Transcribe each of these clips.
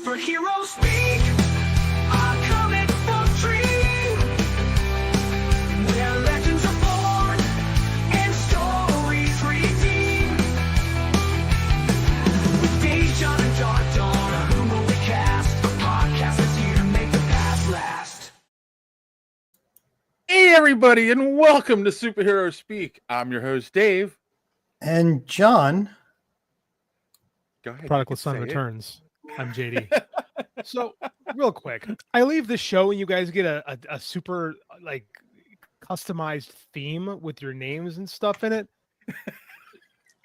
Superheroes speak, a comic book dream, where legends are born and stories redeem. With Dave, John, and Dark Dawn, who will we cast? A podcast that's here to make the past last. Hey everybody, and welcome to Superhero Speak. I'm your host, Dave. And John. Go ahead. Prodigal Son returns. I'm JD. So, real quick, I leave the show and you guys get a super like customized theme with your names and stuff in it.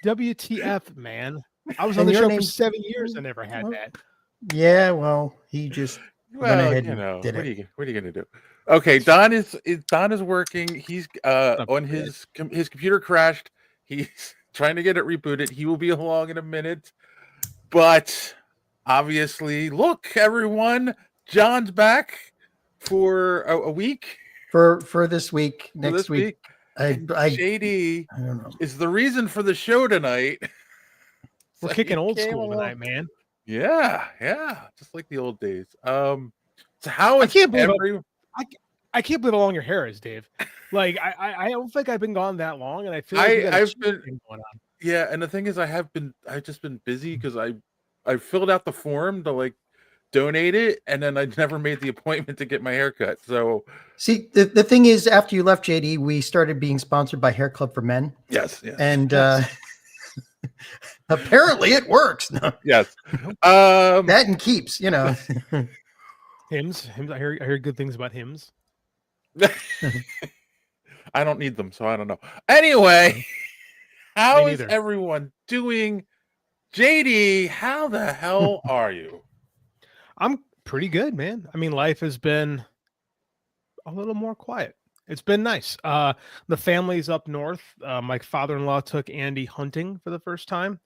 WTF, man! I was on the show for 7 years. I never had that. Yeah, well, he just went ahead and did what it. What are you gonna do? Okay, Don is working. He's on his computer crashed. He's trying to get it rebooted. He will be along in a minute. But obviously, look, everyone, John's back for a week. For this week, next week. JD I don't know. is the reason for the show tonight. We're So kicking he old came school along. tonight, man. Yeah, just like the old days. So how I is can't believe I can't believe how long your hair is, Dave. Like I don't think I've been gone that long, and I feel like I've been going on. Yeah, and the thing is, I've just been busy because I filled out the form to like donate it, and then I never made the appointment to get my hair cut. So See, the thing is, after you left JD, we started being sponsored by Hair Club for Men. yes. And apparently it works. No, Yes. that and Keeps, you know. Hymns. I hear good things about hymns. I don't need them, so I don't know. Anyway, how Me is neither. everyone doing? JD, how the hell are you? I'm pretty good, man. I mean, life has been a little more quiet. It's been nice. The family's up north. My father-in-law took Andy hunting for the first time.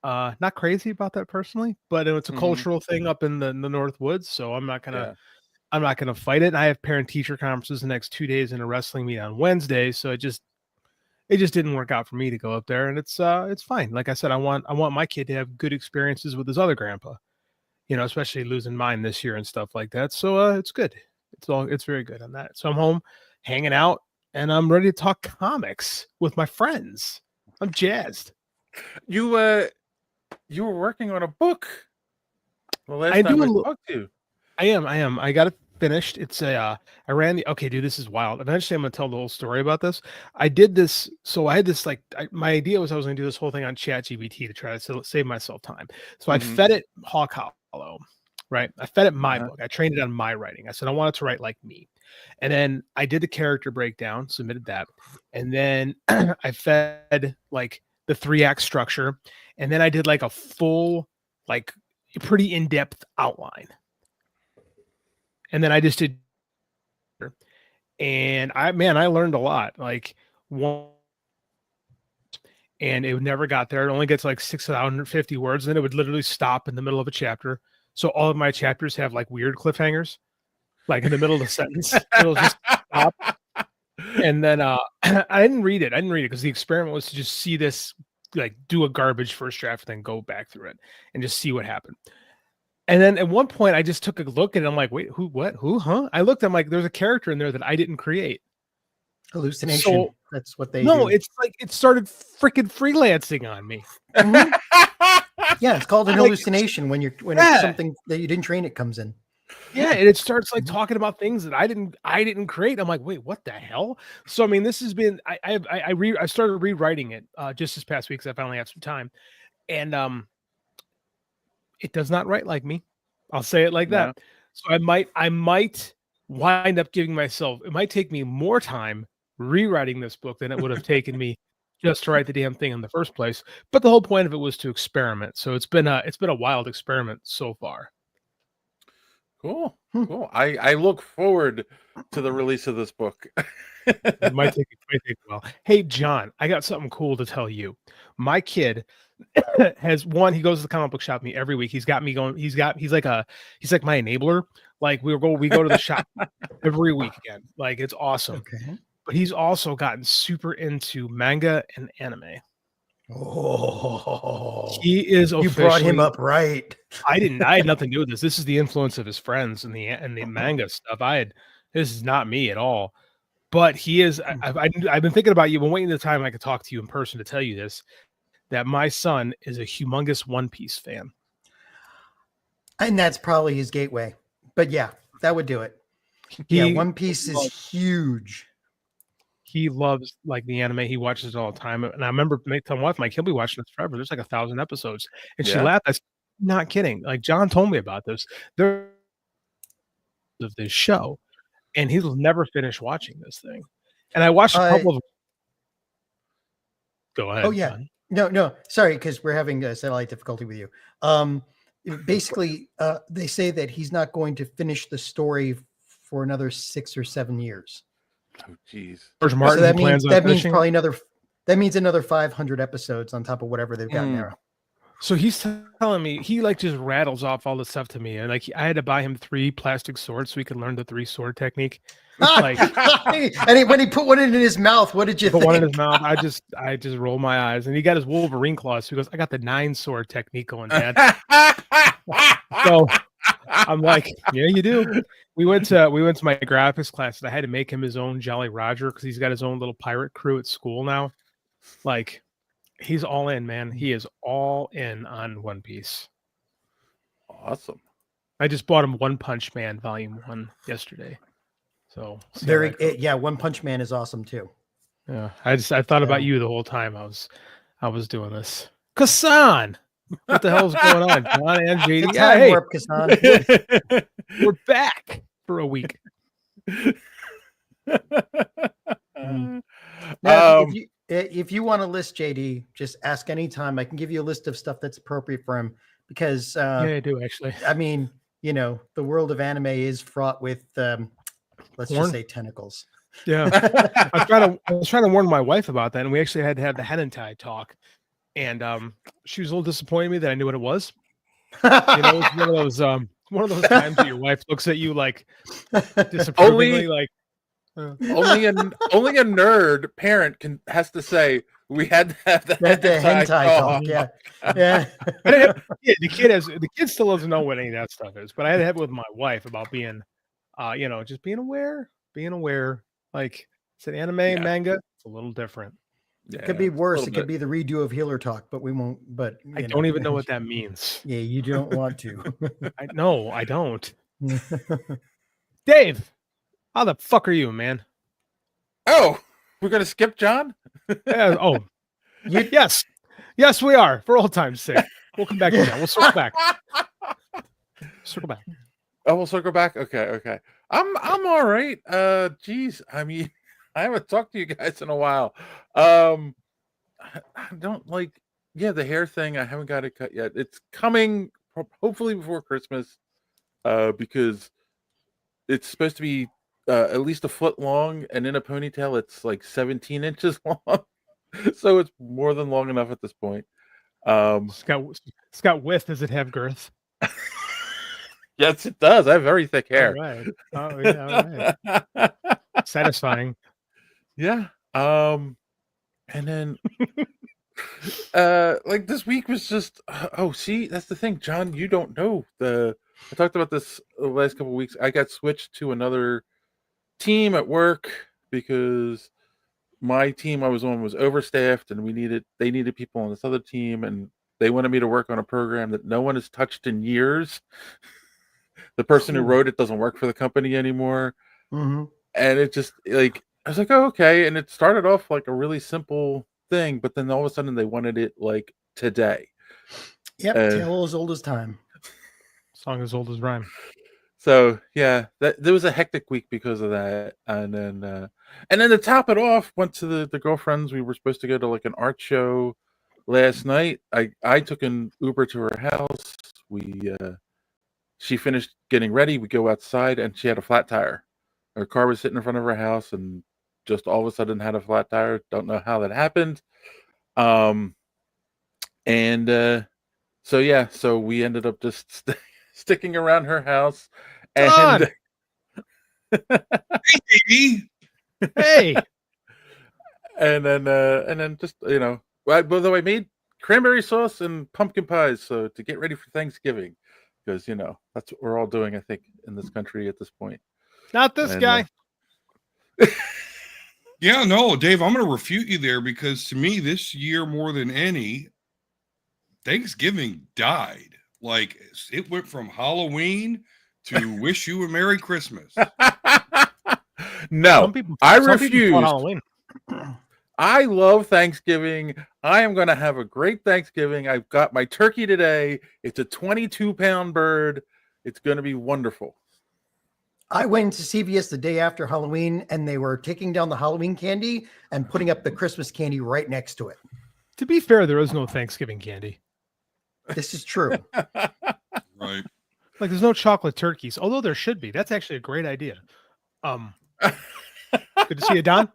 Not crazy about that personally, but it's a cultural thing up in the North Woods. So I'm not gonna fight it. And I have parent-teacher conferences the next 2 days and a wrestling meet on Wednesday. So it just didn't work out for me to go up there, and it's fine. Like I said, I want my kid to have good experiences with his other grandpa, especially losing mine this year and stuff like that. So it's good. It's very good on that. So I'm home hanging out, and I'm ready to talk comics with my friends. I'm jazzed. You were working on a book. The last time we talked to you. I am. I got it finished. It's I ran the okay, dude. This is wild. Eventually, I'm gonna tell the whole story about this. I did this, so I had this my idea was I was gonna do this whole thing on ChatGPT to try to save myself time. So I fed it Hawk Hollow, right? I fed it my book. I trained it on my writing. I said I want it to write like me, and then I did the character breakdown, submitted that, and then I fed like the 3-act structure, and then I did like a full, like pretty in-depth outline. And then I just did, and I learned a lot. Like and it never got there. It only gets like 650 words. Then it would literally stop in the middle of a chapter. So all of my chapters have like weird cliffhangers, like in the middle of the sentence. It'll just stop. And then I didn't read it. Because the experiment was to just see this, like do a garbage first draft, then go back through it and just see what happened. And then at one point, I just took a look at it. I'm like, wait, who, huh? I looked, I'm like, there's a character in there that I didn't create. Hallucination. So, that's what they No, do. it's like it started freaking freelancing on me. Yeah, it's called an hallucination when it's something that you didn't train it comes in. Yeah, and it starts like talking about things that I didn't create. I'm like, wait, what the hell? So I mean, this has been I started rewriting it just this past week because I finally have some time, and it does not write like me. I'll say it like that. So I might wind up giving myself. It might take me more time rewriting this book than it would have taken me just to write the damn thing in the first place. But the whole point of it was to experiment. So it's been a wild experiment so far. Cool. I look forward to the release of this book. It might take a while. Hey, John, I got something cool to tell you. My kid has he goes to the comic book shop with me every week. He's got me going. He's like my enabler. Like we go to the shop every week again. Like it's awesome. Okay. But he's also gotten super into manga and anime. Oh, He is you brought him officially. up right. I didn't. I had nothing to do with this. This is the influence of his friends and the manga stuff. This is not me at all. But he is. I've been thinking about you. Been waiting the time I could talk to you in person to tell you this. That my son is a humongous One Piece fan. And that's probably his gateway. But yeah, that would do it. One Piece is huge. He loves like the anime. He watches it all the time. And I remember telling my wife, Mike, he'll be watching this forever. There's like 1,000 episodes. And she laughed. I said, not kidding. Like John told me about this. There of this show. And he'll never finish watching this thing. And I watched a couple of. Go ahead. Oh yeah. John. No. Sorry, because we're having a satellite difficulty with you. Basically, they say that he's not going to finish the story for another 6 or 7 years. Oh, geez. George Martin so that means probably another 500 episodes on top of whatever they've got now. So he's telling me he like just rattles off all this stuff to me, and like I had to buy him 3 plastic swords so he could learn the 3 sword technique. Like, and when he put one in his mouth, what did you think? Put one in his mouth. I just roll my eyes, and he got his Wolverine claws. So he goes, "I got the 9 sword technique going, Dad." So I'm like, "Yeah, you do." We went to my graphics class, and I had to make him his own Jolly Roger because he's got his own little pirate crew at school now. Like. He's all in, man. He is all in on One Piece. Awesome. I just bought him One Punch Man Volume 1 yesterday. So One Punch Man is awesome too. Yeah, I thought about you the whole time I was doing this. Kasan, what the hell's going on, John and JD? Time warp, Kasan. We're back for a week. If you want to list JD, just ask anytime. I can give you a list of stuff that's appropriate for him because yeah, I do actually. I mean, the world of anime is fraught with let's just say tentacles. Yeah. I was trying to warn my wife about that, and we actually had to have the hentai talk. And she was a little disappointed in me that I knew what it was. It's one of those times that your wife looks at you like disapprovingly, like only a nerd parent has to say we had to have the hentai talk. Yeah. The kid still doesn't know what any of that stuff is, but I had to have it with my wife about being just being aware. Like it's an anime manga, it's a little different. Yeah, it could be worse. It could be the redo of Healer Talk, but we won't. But I don't even know what that means. Yeah, you don't want to. I don't. Dave, how the fuck are you, man? Oh, we're gonna skip John? Yes, we are. For old time's sake, we'll come back to that. We'll circle back. Oh, we'll circle back. Okay. I'm all right. Geez, I mean, I haven't talked to you guys in a while. I don't like. Yeah, the hair thing. I haven't got it cut yet. It's coming, hopefully before Christmas, because it's supposed to be at least a foot long, and in a ponytail, it's like 17 inches long. So it's more than long enough at this point. It's got width. Does it have girth? Yes, it does. I have very thick hair. All right. Oh yeah. All right. Satisfying. Yeah. And then like this week was just see, that's the thing, John, you don't know. I talked about this the last couple of weeks. I got switched to another team at work because my team I was on was overstaffed and they needed people on this other team, and they wanted me to work on a program that no one has touched in years. The person who wrote it doesn't work for the company anymore. Mm-hmm. And it just like, I was like, oh, okay. And it started off like a really simple thing, but then all of a sudden they wanted it like today. Yep. Tale as old as time. Song as old as rhyme. So yeah, there was a hectic week because of that. And then to top it off, went to the girlfriends. We were supposed to go to like an art show last night. I took an Uber to her house. She finished getting ready. We go outside and she had a flat tire. Her car was sitting in front of her house and just all of a sudden had a flat tire. Don't know how that happened. So we ended up just sticking around her house. And hey. And then just, Well, by the way, I made cranberry sauce and pumpkin pies, so to get ready for Thanksgiving, because that's what we're all doing, I think, in this country at this point. Not this And, guy. Yeah, no, Dave, I'm going to refute you there because to me, this year more than any, Thanksgiving died. Like it went from Halloween to wish you a Merry Christmas. No, I refuse. Halloween. I love Thanksgiving. I am going to have a great Thanksgiving. I've got my turkey today. It's a 22-pound bird. It's going to be wonderful. I went to CVS the day after Halloween, and they were taking down the Halloween candy and putting up the Christmas candy right next to it. To be fair, there is no Thanksgiving candy. This is true. Right. Like there's no chocolate turkeys, although there should be. That's actually a great idea. Good to see you, Don.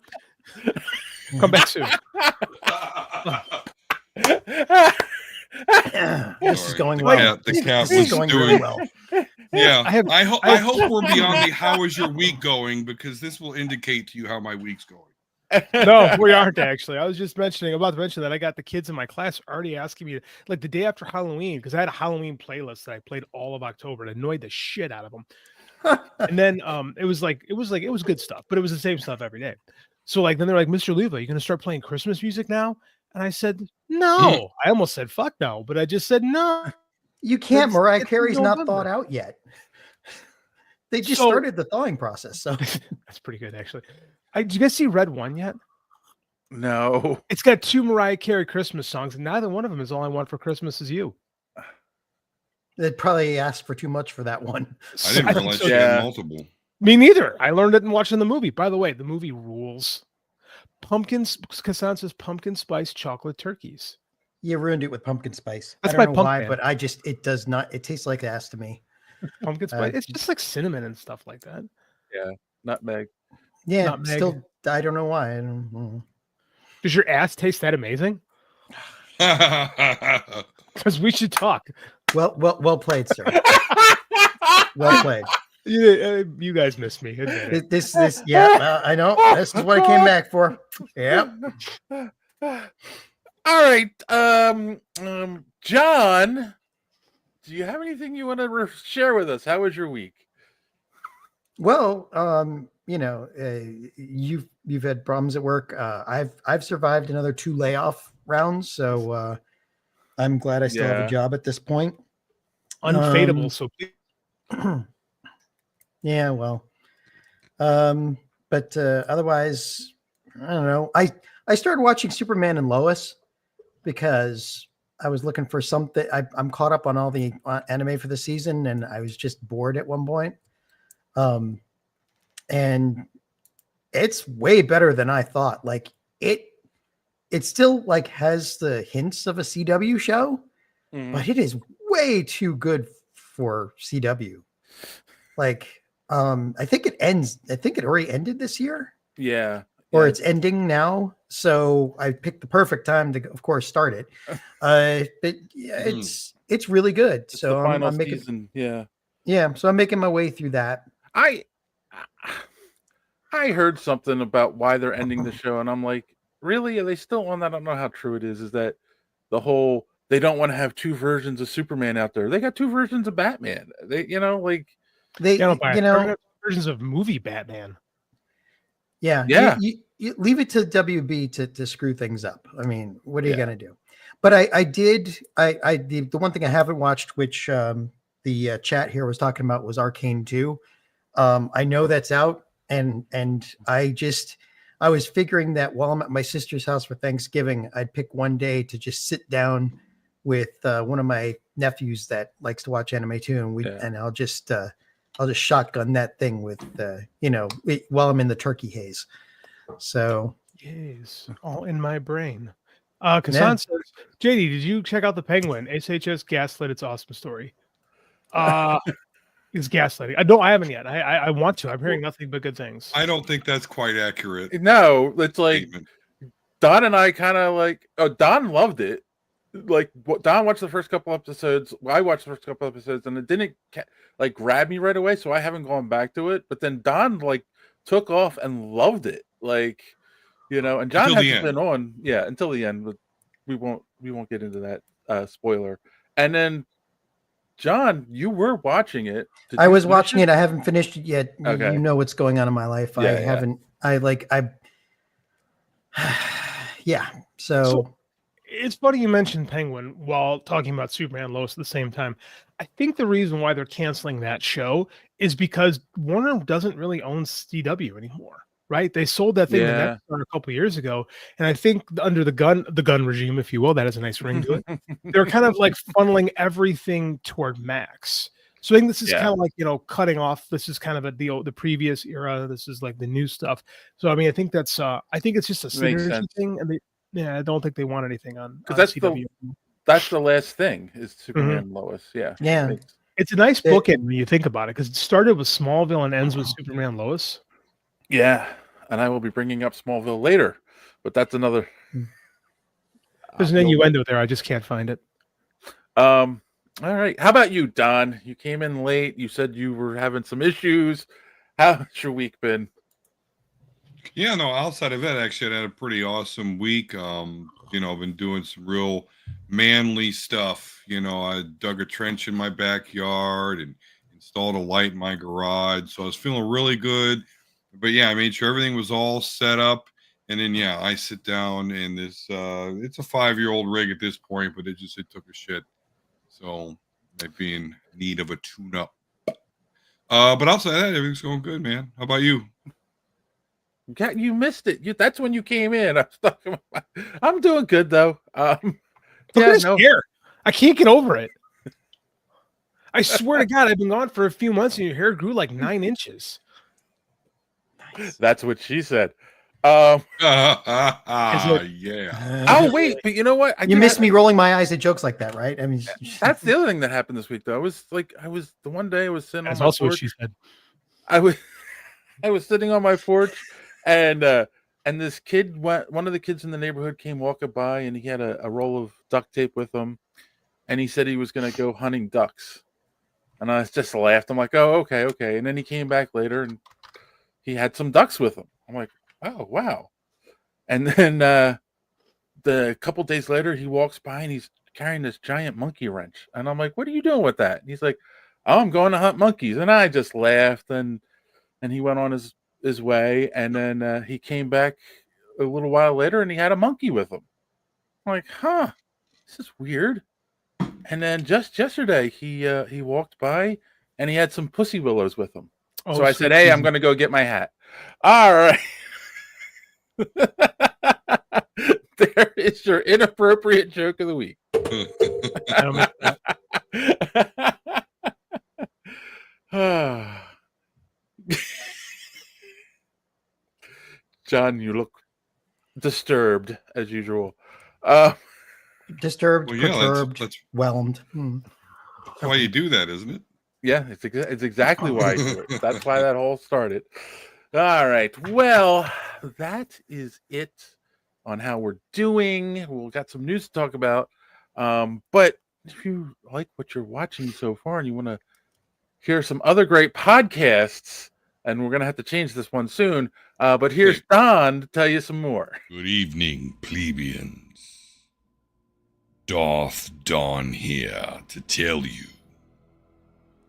Come back soon. This is going The well. cat- the cat This is was going doing- really well. Yeah, I I hope we're beyond the how is your week going because this will indicate to you how my week's going. No, we aren't actually. I was just about to mention that I got the kids in my class already asking me, like the day after Halloween, because I had a Halloween playlist that I played all of October. It annoyed the shit out of them. And then it was good stuff, but it was the same stuff every day. So like then they're like, Mr. Leva, you gonna start playing Christmas music now? And I said, no. I almost said fuck no, but I just said no. You can't. It's- Mariah it's Carey's not November. thawed out yet. They just So- started the thawing process. So That's pretty good actually. Did you guys see Red One yet? No. It's got 2 Mariah Carey Christmas songs, and neither one of them is All I Want for Christmas Is You. they probably asked for too much for that one. I didn't think realize so. she Yeah. had multiple. Me neither. I learned it in watching the movie. By the way, the movie rules. Kassan says pumpkin spice chocolate turkeys. You ruined it with pumpkin spice. That's I my don't know why, pumpkin. but it does not. It tastes like ass to me. Pumpkin spice. It's just like cinnamon and stuff like that. Nutmeg. Yeah, Nutmeg. still. I don't know why. I don't know. Does your ass taste that amazing? Because we should talk. Well played, sir. Well played. You guys miss me. Admit it. This. Yeah, I know. This is what I came back for. Yeah. All right. John, do you have anything you want to share with us? How was your week? Well, you've had problems at work. I've survived another 2 layoff rounds, so I'm glad I still have Yeah. a job at this point. Unfadable. So please. Yeah, well, but otherwise, I don't know. I started watching Superman and Lois because I was looking for something. I'm caught up on all the anime for the season, and I was just bored at one point. And it's way better than I thought. Like it still like has the hints of a CW show, but it is way too good for CW. Like, I think it ends. I think it already ended this year, Yeah. or it's ending now. So I picked the perfect time to, of course, start it. But yeah, it's really good. It's So the final I'm making, season. Yeah. yeah. So I'm making my way through that. I heard something about why they're ending the show, and I'm like, really? Are they still on that? I don't know how true it is. Is that the whole they don't want to have 2 versions of Superman out there? They got 2 versions of Batman. They, like They, Yeah, you know, versions of movie Batman. yeah, Yeah. You leave it to WB to screw things up. I mean, what are you Yeah. gonna do? But the one thing I haven't watched, which the chat here was talking about, was Arcane 2. I know that's out, and I was figuring that while I'm at my sister's house for Thanksgiving, I'd pick one day to just sit down with one of my nephews that likes to watch anime too, and I'll just shotgun that thing with while I'm in the turkey haze. So Yes, all in my brain. Kassan says, JD, did you check out the Penguin? SHS Gaslit, it's awesome story. It's gaslighting. I haven't yet. I want to. I'm hearing nothing but good things. I don't think that's quite accurate. no, it's like Statement. Don and I kind of like. Oh, Don loved it. Like Don watched the first couple episodes. I watched the first couple episodes, and it didn't like grab me right away. So I haven't gone back to it. But then Don like took off and loved it. Like, and John Until the hasn't end. been on, until the end. But we won't get into that spoiler. And then, John, you were watching it. Did I you was finish watching it. I haven't finished it yet. Okay. You know what's going on in my life. I Yeah, yeah. haven't. Yeah. So it's funny you mentioned Penguin while talking about Superman and Lois at the same time. I think the reason why they're canceling that show is because Warner doesn't really own CW anymore, right? They sold that thing to Yeah. Nexstar a couple years ago, and I think under the gun regime, if you will, that has a nice ring to it. They're kind of like funneling everything toward Max. So I think this is Yeah. kind of like, cutting off. This is kind of the previous era. This is like the new stuff. So I mean, I think that's I think it's just a Makes synergy sense. thing, and I don't think they want anything on Because CW. that's the last thing is Superman Mhm. and Lois. Yeah. Yeah. Makes- It's a nice They- bookend when you think about it, because it started with Smallville and ends with Superman and Lois. Yeah. And I will be bringing up Smallville later, but that's another. There's an innuendo there. I just can't find it. All right. How about you, Don? You came in late. You said you were having some issues. How's your week been? Yeah, no, outside of that, actually, I had a pretty awesome week. I've been doing some real manly stuff. I dug a trench in my backyard and installed a light in my garage. So I was feeling really good. But yeah, I made sure everything was all set up. And then, yeah, I sit down and this, it's a 5-year-old rig at this point, but it took a shit. So might be in need of a tune-up. But outside of that, everything's going good, man. How about you? You missed it. That's when you came in. I was talking about, I'm doing good though. Look at his hair. I can't get over it. I swear to God, I've been gone for a few months and your hair grew like 9 inches. That's what she said. Yeah. Oh wait, but you know what? You missed me rolling my eyes at jokes like that, right? I mean, That's the other thing that happened this week though. I was the one day I was sitting That's on my also what porch. she said. I was sitting on my porch and this kid one of the kids in the neighborhood came walking by and he had a roll of duct tape with him and he said he was going to go hunting ducks. And I just laughed. I'm like, "Oh, okay." And then he came back later and he had some ducks with him. I'm like, "Oh, wow." And then the couple days later he walks by and he's carrying this giant monkey wrench. And I'm like, "What are you doing with that?" And he's like, "Oh, I'm going to hunt monkeys." And I just laughed and he went on his way, and then he came back a little while later and he had a monkey with him. I'm like, huh, this is weird. And then just yesterday he walked by and he had some pussy willows with him. Oh, So I said, "Hey, I'm going to go get my hat." All right. There is your inappropriate joke of the week. I don't make John, you look disturbed as usual. disturbed, Well, yeah, perturbed, that's whelmed. why you do that, isn't it? Yeah, it's exactly why I do it. That's why that all started. All right. Well, that is it on how we're doing. We've got some news to talk about. But if you like what you're watching so far and you want to hear some other great podcasts, and we're going to have to change this one soon, but here's Don to tell you some more. Good evening, plebeians. Darth Don here to tell you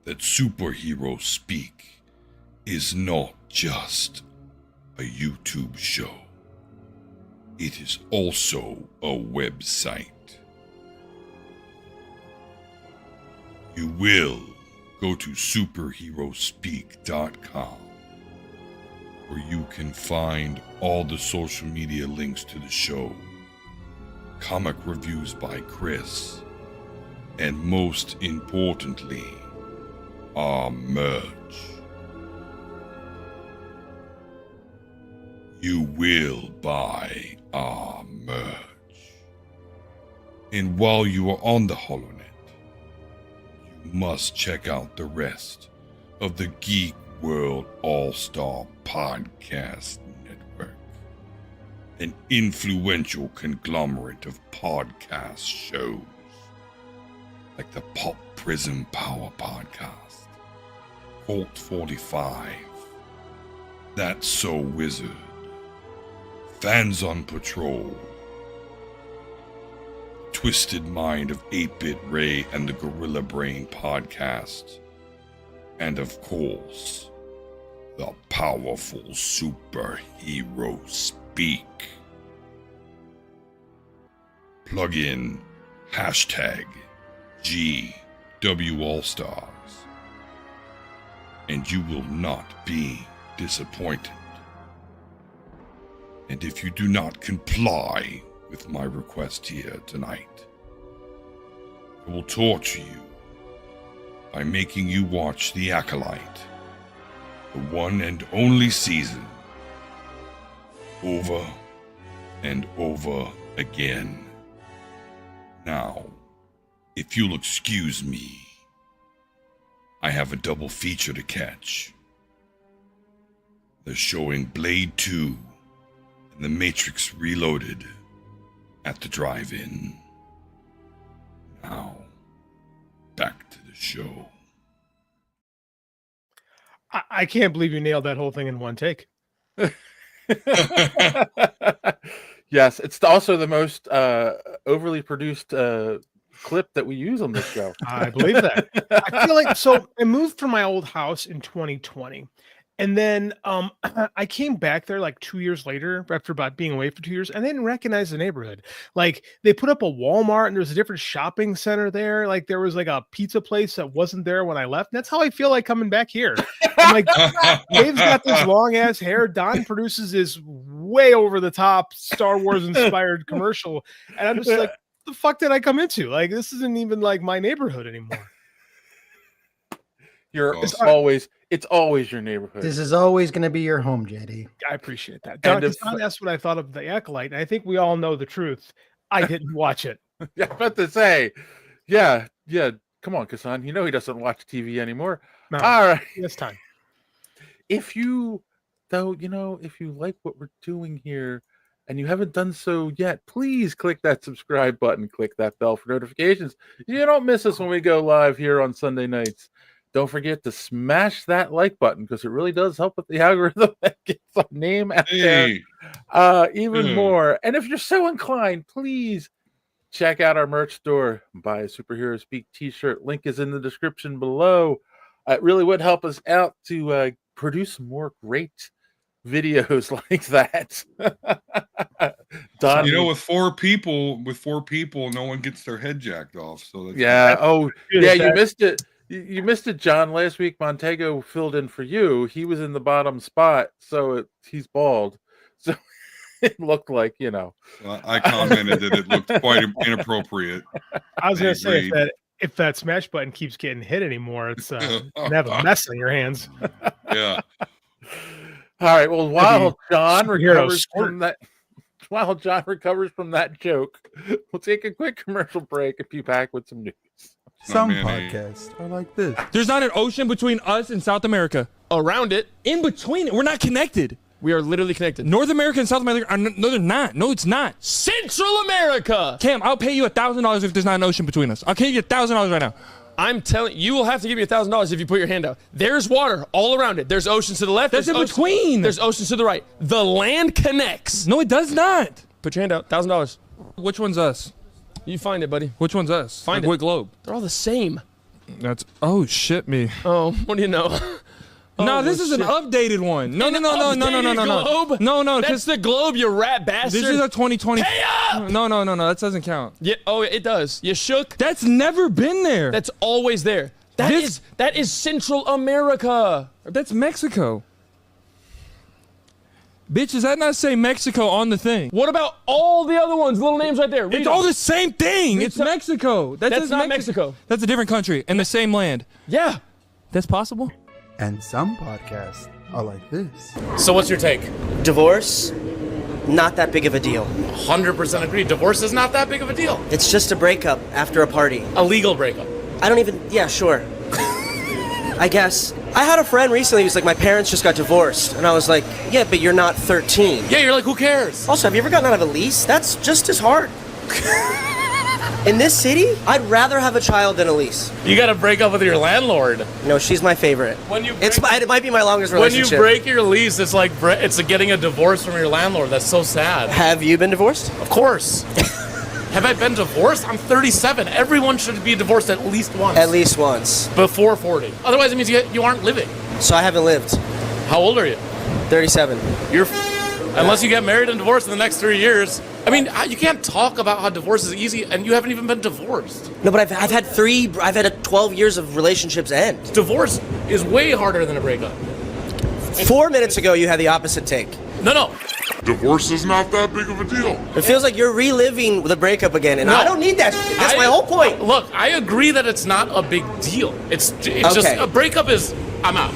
that Superhero Speak is not just a YouTube show. It is also a website. You will go to superheroespeak.com, where you can find all the social media links to the show, comic reviews by Chris, and most importantly, our merch. You will buy our merch. And while you are on the HoloNet, you must check out the rest of the Geek World All-Star Podcast Network, an influential conglomerate of podcast shows like the Pop Prism Power Podcast, Vault 45, That's So Wizard, Fans on Patrol, twisted mind of 8-Bit Ray and the Gorilla Brain podcast. And of course, the powerful superhero speak. Plug in hashtag GWAllstars, and you will not be disappointed. And if you do not comply with my request here tonight, I will torture you by making you watch The Acolyte, the one and only season, over and over again. Now, if you'll excuse me, I have a double feature to catch. They're showing Blade 2 and The Matrix Reloaded at the drive-in. Now, back to the show. I can't believe you nailed that whole thing in one take. Yes, it's also the most overly produced clip that we use on this show. I believe that. I feel like so I moved from my old house in 2020. And then I came back there like 2 years later after about being away for 2 years, and they didn't recognize the neighborhood. Like they put up a Walmart and there's a different shopping center there. Like there was like a pizza place that wasn't there when I left. And that's how I feel like coming back here. I'm like, Dave's got this long ass hair. Don produces this way over the top Star Wars inspired commercial. And I'm just like, the fuck did I come into? Like this isn't even like my neighborhood anymore. It's always your neighborhood. This is always going to be your home, JD. I appreciate that. Don asked what I thought of The Acolyte, and I think we all know the truth. I didn't watch it. Yeah, I'm about to say, yeah. Come on, Kassan. You know he doesn't watch TV anymore. No, all right, this time. If you like what we're doing here, and you haven't done so yet, please click that subscribe button. Click that bell for notifications. You don't miss us when we go live here on Sunday nights. Don't forget to smash that like button because it really does help with the algorithm that gets our name out there even more. And if you're so inclined, please check out our merch store. Buy a Superhero Speak t-shirt. Link is in the description below. It really would help us out to produce more great videos like that. Don, with four people, no one gets their head jacked off. So that's you missed it. You missed it, John. Last week, Montego filled in for you. He was in the bottom spot, so he's bald. So it looked like, I commented that it looked quite inappropriate. I was going to say, if that smash button keeps getting hit anymore, it's gonna have a mess in your hands. Yeah. All right. Well, while John recovers from that joke, we'll take a quick commercial break and be back with some news. Some podcasts are like this. There's not an ocean between us and South America. Around it. In between it. We're not connected. We are literally connected. North America and South America are no, they're not. No, it's not. Central America. Cam, I'll pay you $1,000 if there's not an ocean between us. I'll pay you $1,000 right now. I'm telling you, will have to give me $1,000 if you put your hand out. There's water all around it. There's oceans to the left. That's in between. There's oceans to the right. The land connects. No, it does not. Put your hand out. $1,000. Which one's us? You find it, buddy. Which one's us? Find it. What globe? They're all the same. That's shit me. Oh, what do you know? No, this is an updated one. No. Globe? No. That's the globe, you rat bastard. This is a 2020. Hey up! No. That doesn't count. Yeah. Oh, it does. You shook. That's never been there. That's always there. That is Central America. That's Mexico. Bitch, does that not say Mexico on the thing? What about all the other ones? Little names right there. It's all the same thing. It's Mexico. That's not Mexico. That's a different country in the same land. Yeah. That's possible? And some podcasts are like this. So what's your take? Divorce, not that big of a deal. 100% agree. Divorce is not that big of a deal. It's just a breakup after a party. A legal breakup. Yeah, sure. I guess. I had a friend recently who's like, my parents just got divorced. And I was like, yeah, but you're not 13. Yeah, you're like, who cares? Also, have you ever gotten out of a lease? That's just as hard. In this city, I'd rather have a child than a lease. You got to break up with your landlord. No, she's my favorite. It might be my longest relationship. When you break your lease, it's like getting a divorce from your landlord. That's so sad. Have you been divorced? Of course. Have I been divorced? I'm 37. Everyone should be divorced at least once. At least once. Before 40. Otherwise, it means you aren't living. So I haven't lived. How old are you? 37. You're. Unless you get married and divorced in the next 3 years. I mean, you can't talk about how divorce is easy, and you haven't even been divorced. No, but I've had 12 years of relationships end. Divorce is way harder than a breakup. 4 minutes ago, you had the opposite take. No. Divorce is not that big of a deal. It feels like you're reliving the breakup again, and No. I don't need that. That's my whole point. Look, I agree that it's not a big deal. It's just a breakup is I'm out.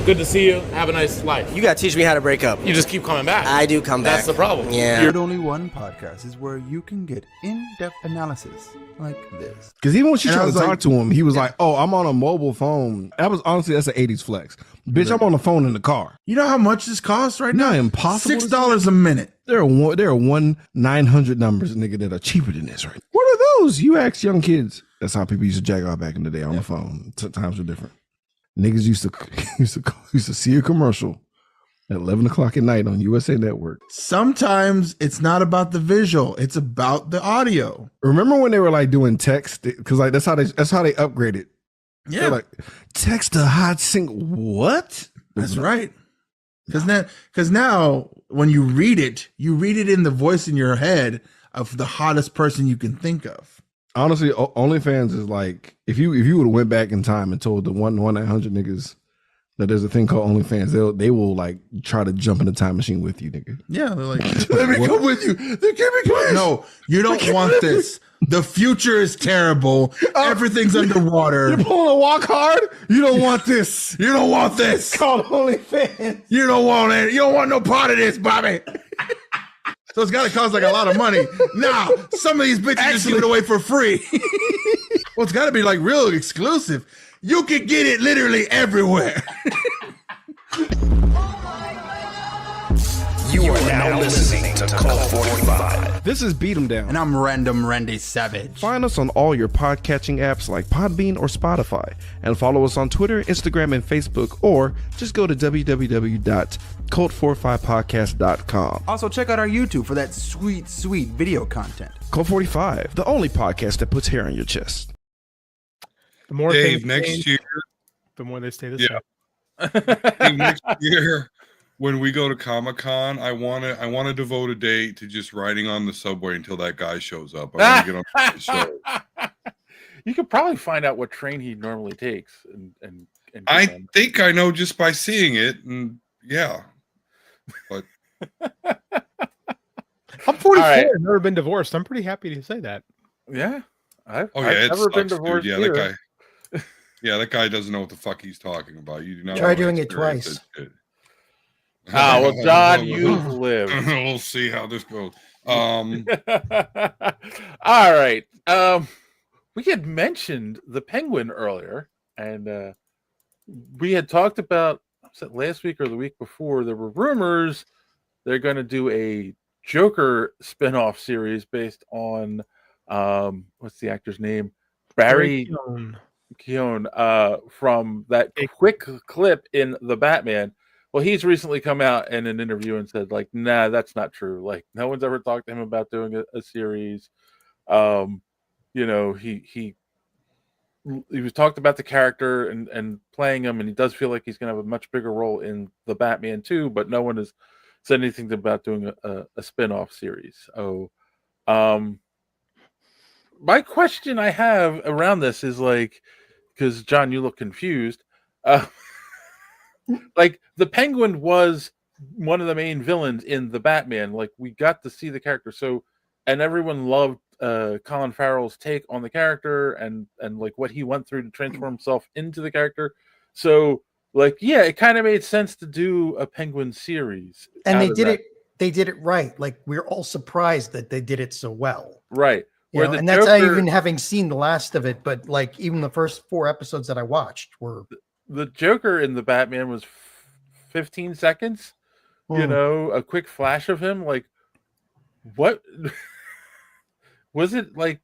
Good to see you. Have a nice life. You gotta teach me how to break up. You just keep coming back. I do come back. That's the problem. Yeah. You're only one podcast is where you can get in-depth analysis like this. Because even when she And I tried to was talk like- to him, he was like, "Oh, I'm on a mobile phone." That was honestly that's an '80s flex, bitch. I'm on the phone in the car. You know how much this costs right now? Not impossible. $6 a minute. There are 1-900 numbers, nigga, that are cheaper than this, right? What are those? You ask young kids. That's how people used to jack off back in the day on the phone. Times were different. Niggas used to see a commercial at 11 o'clock at night on USA Network. Sometimes it's not about the visual; it's about the audio. Remember when they were like doing text? Because like that's how they upgraded. Yeah, They're like text a hot sync. What? that's right. Because now when you read it in the voice in your head of the hottest person you can think of. Honestly, OnlyFans is like if you would have went back in time and told the 1-900 niggas that there's a thing called OnlyFans, they will like try to jump in the time machine with you, nigga. Yeah, they're like, Let me come with you. They keep me coming. no, you don't want this. The future is terrible. Everything's underwater. You're pulling a walk hard. You don't want this. You don't want this. It's called OnlyFans. You don't want it. You don't want no part of this, Bobby. So it's got to cost like a lot of money. Now, some of these bitches just give it away for free. Well, it's got to be like real exclusive. You can get it literally everywhere. You are now listening to Cult 45. This is Beat 'em Down. And I'm Random Randy Savage. Find us on all your podcatching apps like Podbean or Spotify, and follow us on Twitter, Instagram, and Facebook, or just go to www.cult45podcast.com. Also, check out our YouTube for that sweet video content. Cult 45, the only podcast that puts hair on your chest. The more Dave, things next change, year, the more they stay the yeah. same. Dave, next year when we go to Comic-Con, I want to devote a day to just riding on the subway until that guy shows up. I want to get on the show. You could probably find out what train he normally takes, and I think I know just by seeing it, and yeah, but I'm 44. right. I've never been divorced. I'm pretty happy to say that. yeah, I've it never been sucks, divorced. dude. Yeah, either. that guy. Yeah, that guy doesn't know what the fuck he's talking about. You do not Try want to doing it experience twice. that shit. Ah, well, John, you've lived. We'll see how this goes. All right. We had mentioned the Penguin earlier, and we had talked about, was it last week or the week before? There were rumors they're going to do a Joker spinoff series based on what's the actor's name? Barry Keoghan from that quick clip in The Batman. Well, he's recently come out in an interview and said, like, nah, that's not true. Like, no one's ever talked to him about doing a series. You know, he was talked about the character and playing him, and he does feel like he's going to have a much bigger role in The Batman too, but no one has said anything about doing a spin-off series. So, my question I have around this is like, because John, you look confused. Like the Penguin was one of the main villains in the Batman. Like we got to see the character, so and everyone loved Colin Farrell's take on the character and like what he went through to transform himself into the character. So like yeah, it kind of made sense to do a Penguin series. And they did it right. Like we're all surprised that they did it so well. Right. You know, and that's not even having seen the last of it, but like even the first 4 episodes that I watched were the Joker in the Batman was 15 seconds, you know, a quick flash of him. Like, what was it like?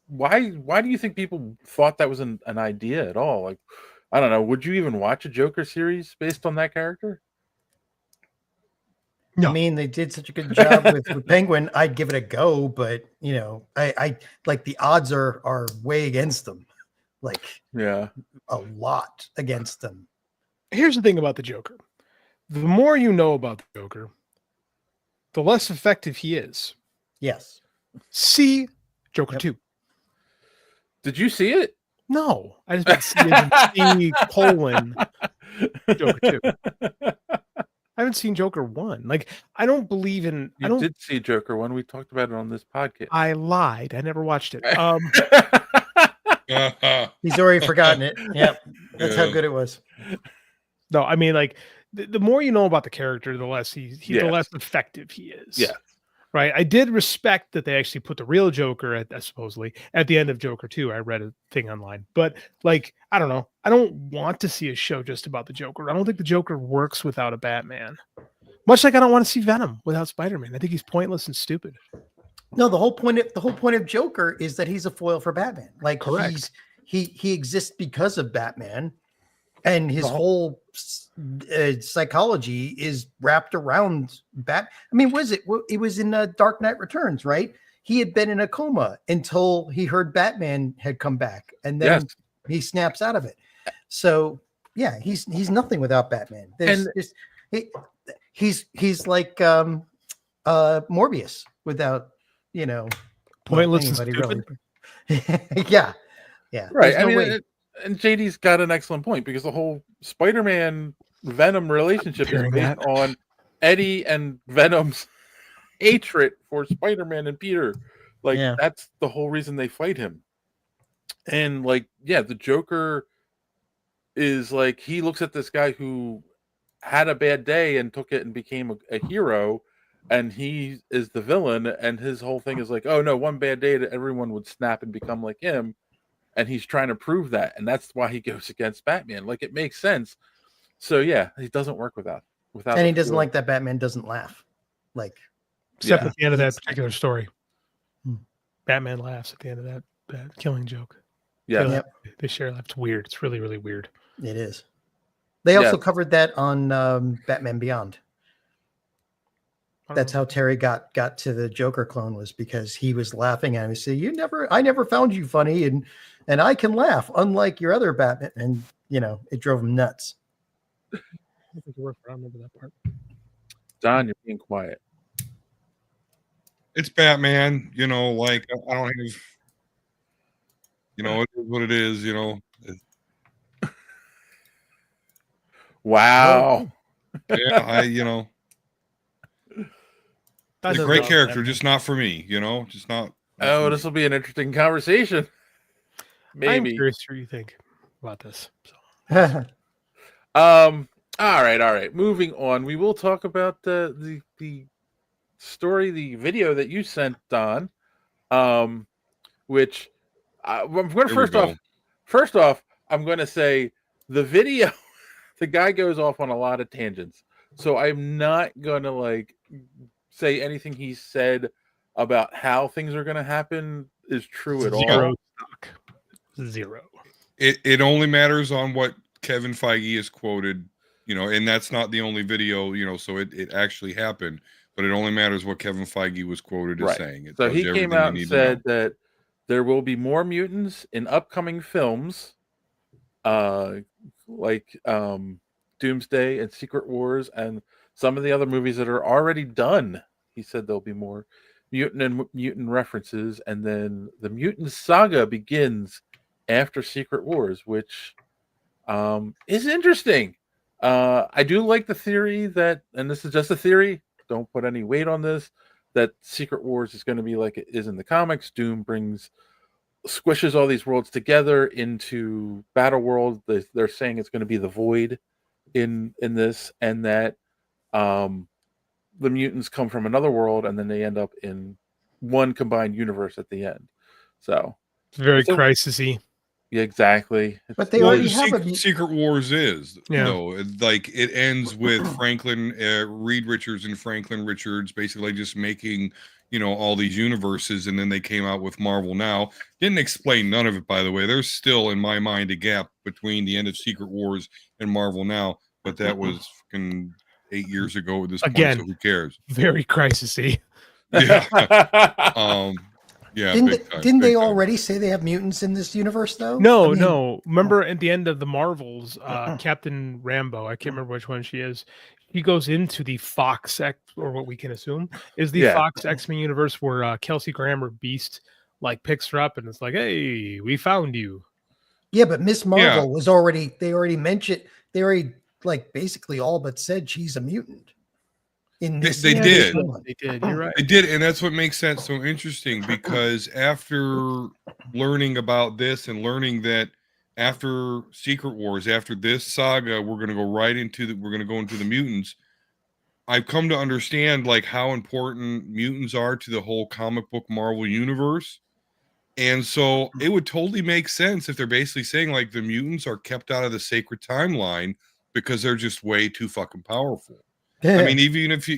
Why do you think people thought that was an idea at all? Like, I don't know. Would you even watch a Joker series based on that character? I mean, they did such a good job with Penguin. I'd give it a go, but you know, I like the odds are way against them. Like, yeah, a lot against them. Here's the thing about the Joker. The more you know about the Joker, the less effective he is. Yes. See Joker 2. Did you see it? No. I just meant see as in C colon Joker 2. I haven't seen Joker 1. Like, I don't believe in... You did see Joker 1. We talked about it on this podcast. I lied. I never watched it. He's already forgotten it. Yep. That's how good it was. No, I mean, like, the more you know about the character, the less the less effective he is. Yeah. Right. I did respect that they actually put the real Joker at supposedly at the end of Joker 2. I read a thing online, but like, I don't know. I don't want to see a show just about the Joker. I don't think the Joker works without a Batman. Much like I don't want to see Venom without Spider-Man. I think he's pointless and stupid. No, the whole point of Joker is that he's a foil for Batman. Like, correct. He exists because of Batman, and his whole psychology is wrapped around I mean, it was in Dark Knight Returns, right? He had been in a coma until he heard Batman had come back, and then he snaps out of it. So yeah, he's nothing without Batman. He's like Morbius without, you know, pointless anybody and really. Yeah. Right. No I mean, way. and JD's got an excellent point, because the whole Spider-Man Venom relationship is based on Eddie and Venom's hatred for Spider-Man and Peter. Like, that's the whole reason they fight him. And like, yeah, the Joker is like, he looks at this guy who had a bad day and took it and became a hero, and he is the villain, and his whole thing is like, oh no, one bad day that everyone would snap and become like him. And he's trying to prove that, and that's why he goes against Batman. Like, it makes sense. So yeah, he doesn't work without. And he doesn't like that Batman doesn't laugh, like, except at the end of that particular story. Batman laughs at the end of that killing joke. Yeah, they share that. It's weird. It's really, really weird. It is. They also covered that on Batman Beyond. That's how Terry got to the Joker clone, was because he was laughing at him. He said, I never found you funny, and I can laugh, unlike your other Batman. And you know, it drove him nuts. I remember that part. Don, you're being quiet. It's Batman, you know, like, I don't have, you know, it is what it is, you know. Wow. Yeah, you know. He's a great character, just not for me, you know, just not. Oh, this will be an interesting conversation. Maybe. I'm curious what you think about this. So. All right. Moving on. We will talk about the story, the video that you sent, Don. Which I'm going to first off, I'm going to say the video. The guy goes off on a lot of tangents, so I'm not going to say anything he said about how things are going to happen is true at all. Zero. It only matters on what Kevin Feige is quoted, you know, and that's not the only video, you know, so it actually happened, but it only matters what Kevin Feige was quoted as saying. So he came out and said that there will be more mutants in upcoming films, like Doomsday and Secret Wars and some of the other movies that are already done. He said there'll be more mutant references, and then the mutant saga begins after Secret Wars, which is interesting. I do like the theory that, and this is just a theory, don't put any weight on this, that Secret Wars is going to be like it is in the comics. Doom squishes all these worlds together into Battle World. They're saying it's going to be the Void in this, and that the mutants come from another world, and then they end up in one combined universe at the end. So it's very crisis-y. Yeah, exactly. But they already have Secret Wars is, yeah. You know, like it ends with Franklin, Reed Richards and Franklin Richards basically just making, you know, all these universes, and then they came out with Marvel Now. Didn't explain none of it, by the way. There's still, in my mind, a gap between the end of Secret Wars and Marvel Now, but that was fucking 8 years ago at this Again, point, so who cares? Very crisisy. Yeah. Yeah. Didn't they already say they have mutants in this universe though? No, I mean- no. Remember at the end of the Marvels, Captain Rambo, I can't remember which one she is. He goes into the Fox X, or what we can assume is the Fox X-Men universe, where Kelsey Grammer Beast like picks her up and it's like, "Hey, we found you." Yeah, but Miss Marvel was already. They already mentioned. They already like basically all but said she's a mutant. In this, They did. They did. You're right. They did, and that's what makes that so interesting, because after learning about this and learning that after Secret Wars, after this saga, we're going to go right into we're going to go into the mutants. I've come to understand like how important mutants are to the whole comic book Marvel universe. And so it would totally make sense if they're basically saying like the mutants are kept out of the sacred timeline because they're just way too fucking powerful. I mean, even if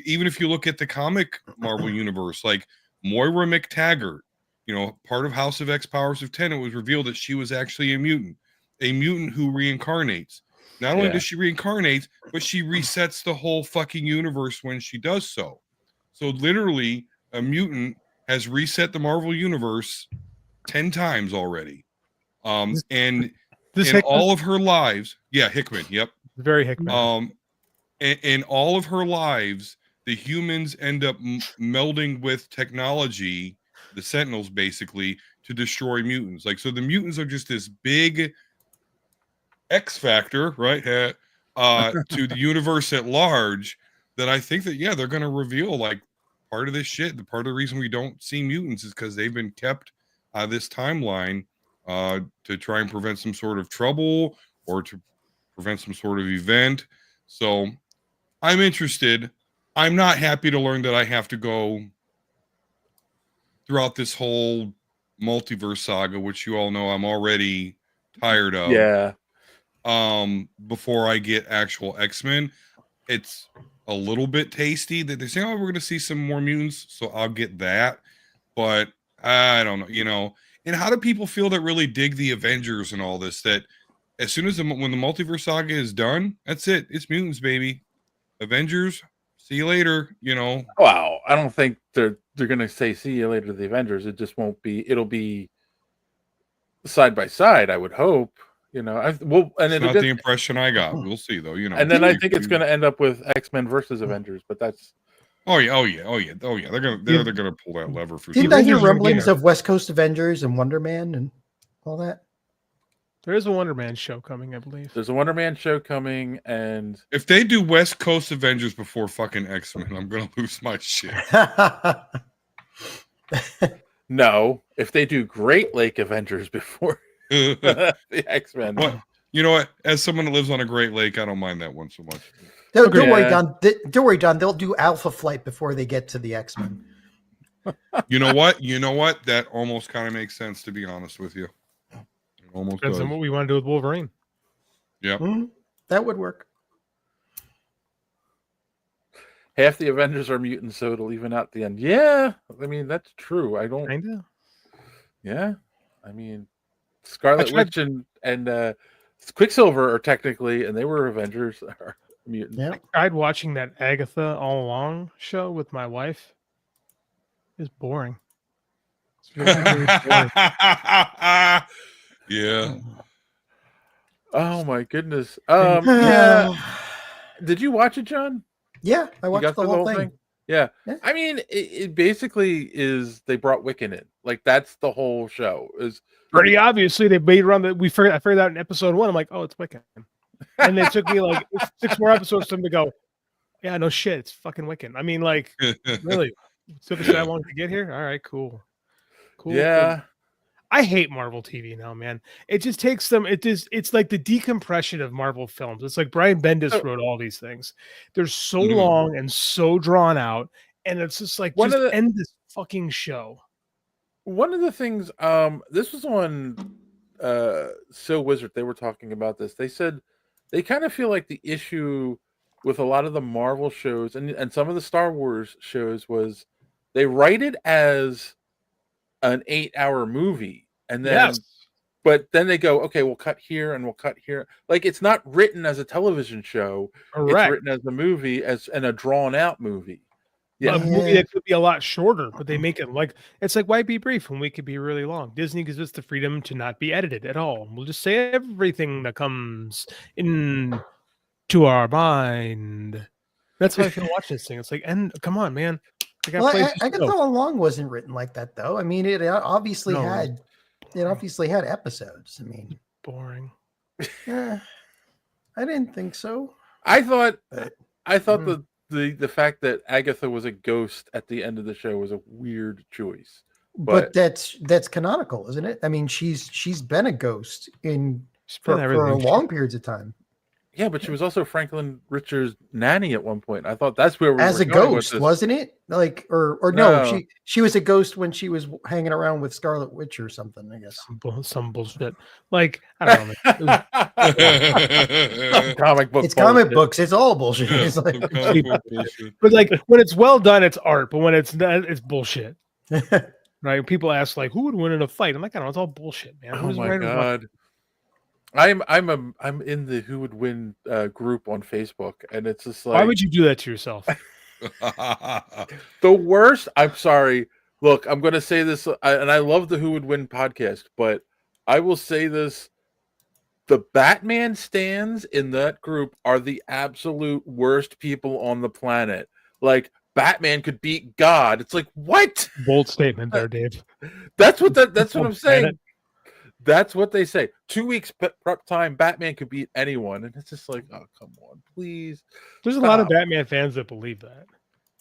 you look at the comic Marvel universe, like Moira McTaggart, you know, part of House of X Powers of 10, it was revealed that she was actually a mutant who reincarnates. Not only does she reincarnate, but she resets the whole fucking universe when she does so. So literally, a mutant has reset the Marvel universe 10 times already. And in all of her lives, Hickman, yep. Very Hickman. In all of her lives, the humans end up melding with technology, the Sentinels basically, to destroy mutants. Like, so the mutants are just this big X factor, right? To the universe at large, that I think that, they're going to reveal like part of this shit. The part of the reason we don't see mutants is because they've been kept out of this timeline to try and prevent some sort of trouble or to prevent some sort of event. So I'm interested. I'm not happy to learn that I have to go throughout this whole multiverse saga, which you all know I'm already tired of. Yeah. Before I get actual X-Men, it's a little bit tasty that they're saying, "Oh, we're going to see some more mutants," so I'll get that. But I don't know, you know. And how do people feel that really dig the Avengers and all this? That as soon as when the multiverse saga is done, that's it. It's mutants, baby. Avengers, see you later. You know. Wow, I don't think they're gonna say see you later to the Avengers. It just won't be. It'll be side by side. I would hope. You know. And it's not the impression I got. We'll see though. You know. And then I think it's gonna end up with X-Men versus Avengers. But that's. Oh yeah. They're gonna pull that lever for sure. Didn't I hear rumblings of West Coast Avengers and Wonder Man and all that? There is a Wonder Man show coming, I believe. There's a Wonder Man show coming, and if they do West Coast Avengers before fucking X-Men, I'm gonna lose my shit. No, if they do Great Lake Avengers before the X-Men. Well, you know what? As someone that lives on a Great Lake, I don't mind that one so much. Don't worry, Don. Don't worry, Don. They'll do Alpha Flight before they get to the X-Men. You know what? That almost kind of makes sense, to be honest with you. Almost depends on what we want to do with Wolverine. Yeah, that would work. Half the Avengers are mutants, so it'll even out the end. Yeah, I mean that's true. I don't. Kinda. Yeah, I mean, Scarlet Witch and Quicksilver are technically, and they were Avengers, are mutants. Yeah, I tried watching that Agatha All Along show with my wife. It's boring. It's very boring. Yeah. Oh my goodness. Yeah. Did you watch it, John? Yeah, I watched the whole thing. Yeah. I mean, it basically is they brought Wiccan in. Like that's the whole show. Is pretty obviously they made around that. I figured out in episode 1. I'm like, oh, it's Wiccan. And it took me like 6 more episodes for them to go, yeah, no shit, it's fucking Wiccan. I mean, like, really? It took us that long to get here? All right, cool. Yeah. Cool. I hate Marvel TV now, man. It just takes them. It's like the decompression of Marvel films. It's like Brian Bendis wrote all these things. They're so long and so drawn out, and it's just like end this fucking show. One of the things, this was on So Wizard. They were talking about this. They said they kind of feel like the issue with a lot of the Marvel shows and some of the Star Wars shows was they write it as an 8-hour movie, and then But then they go, okay, we'll cut here and we'll cut here. Like it's not written as a television show. Correct. It's written as a movie, and a drawn out movie. A movie that could be a lot shorter, but they make it like it's like why be brief when we could be really long? Disney gives us the freedom to not be edited at all. We'll just say everything that comes in to our mind. That's how I feel watching this thing. It's like, and come on, man. Agatha Long wasn't written like that, though. I mean, it obviously had episodes. I mean, boring. Yeah, I didn't think so. I thought the fact that Agatha was a ghost at the end of the show was a weird choice. But that's canonical, isn't it? I mean, she's been a ghost for long periods of time. Yeah, but she was also Franklin Richards' nanny at one point. I thought that's where we as were a going ghost, with this. wasn't it? Like, or no, she was a ghost when she was hanging around with Scarlet Witch or something. I guess some bullshit. Like I don't know. Comic book. It's comic books. It's all bullshit. It's like, but like when it's well done, it's art. But when it's not, it's bullshit. Right? People ask like, who would win in a fight? I'm like, I don't know. It's all bullshit, man. Oh my god. I'm in the who would win group on Facebook, and it's just like, why would you do that to yourself? The worst. I'm sorry. Look, I'm going to say this, and I love the Who Would Win podcast, but I will say this: the Batman stans in that group are the absolute worst people on the planet. Like Batman could beat God. It's like, what? Bold statement there, Dave. That's what I'm saying. That's what they say. 2 weeks prep time, Batman could beat anyone, and it's just like, oh, come on, please. There's a lot of Batman fans that believe that.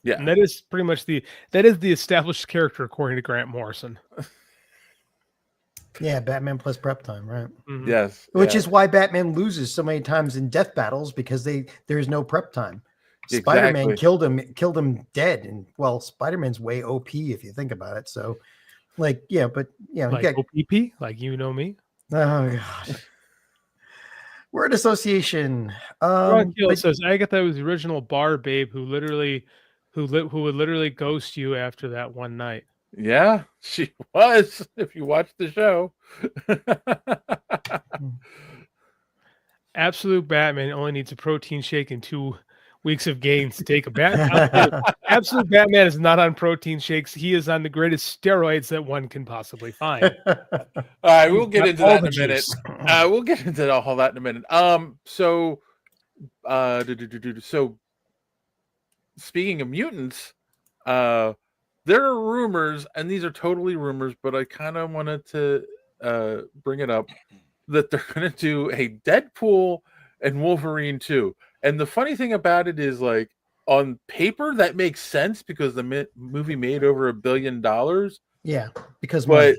Yeah, and that is pretty much the established character according to Grant Morrison. Yeah, Batman plus prep time, right? Mm-hmm. Yes, which is why Batman loses so many times in death battles because there's no prep time. Spider-Man killed him dead, and well, Spider-Man's way OP if you think about it. So. Like, yeah, but yeah, like OPP, like you know me. Oh god. Word association. It says Agatha was the original bar babe who would literally ghost you after that one night. Yeah, she was. If you watch the show. Absolute Batman only needs a protein shake and 2 weeks of gains to take a Batman. Absolute Batman is not on protein shakes. He is on the greatest steroids that one can possibly find. All right, we'll get into that in a minute. We'll get into all that in a minute. So speaking of mutants, there are rumors, and these are totally rumors, but I kind of wanted to bring it up that they're going to do a Deadpool and Wolverine 2. And the funny thing about it is, like, on paper, that makes sense because the movie made over $1 billion. Yeah, because but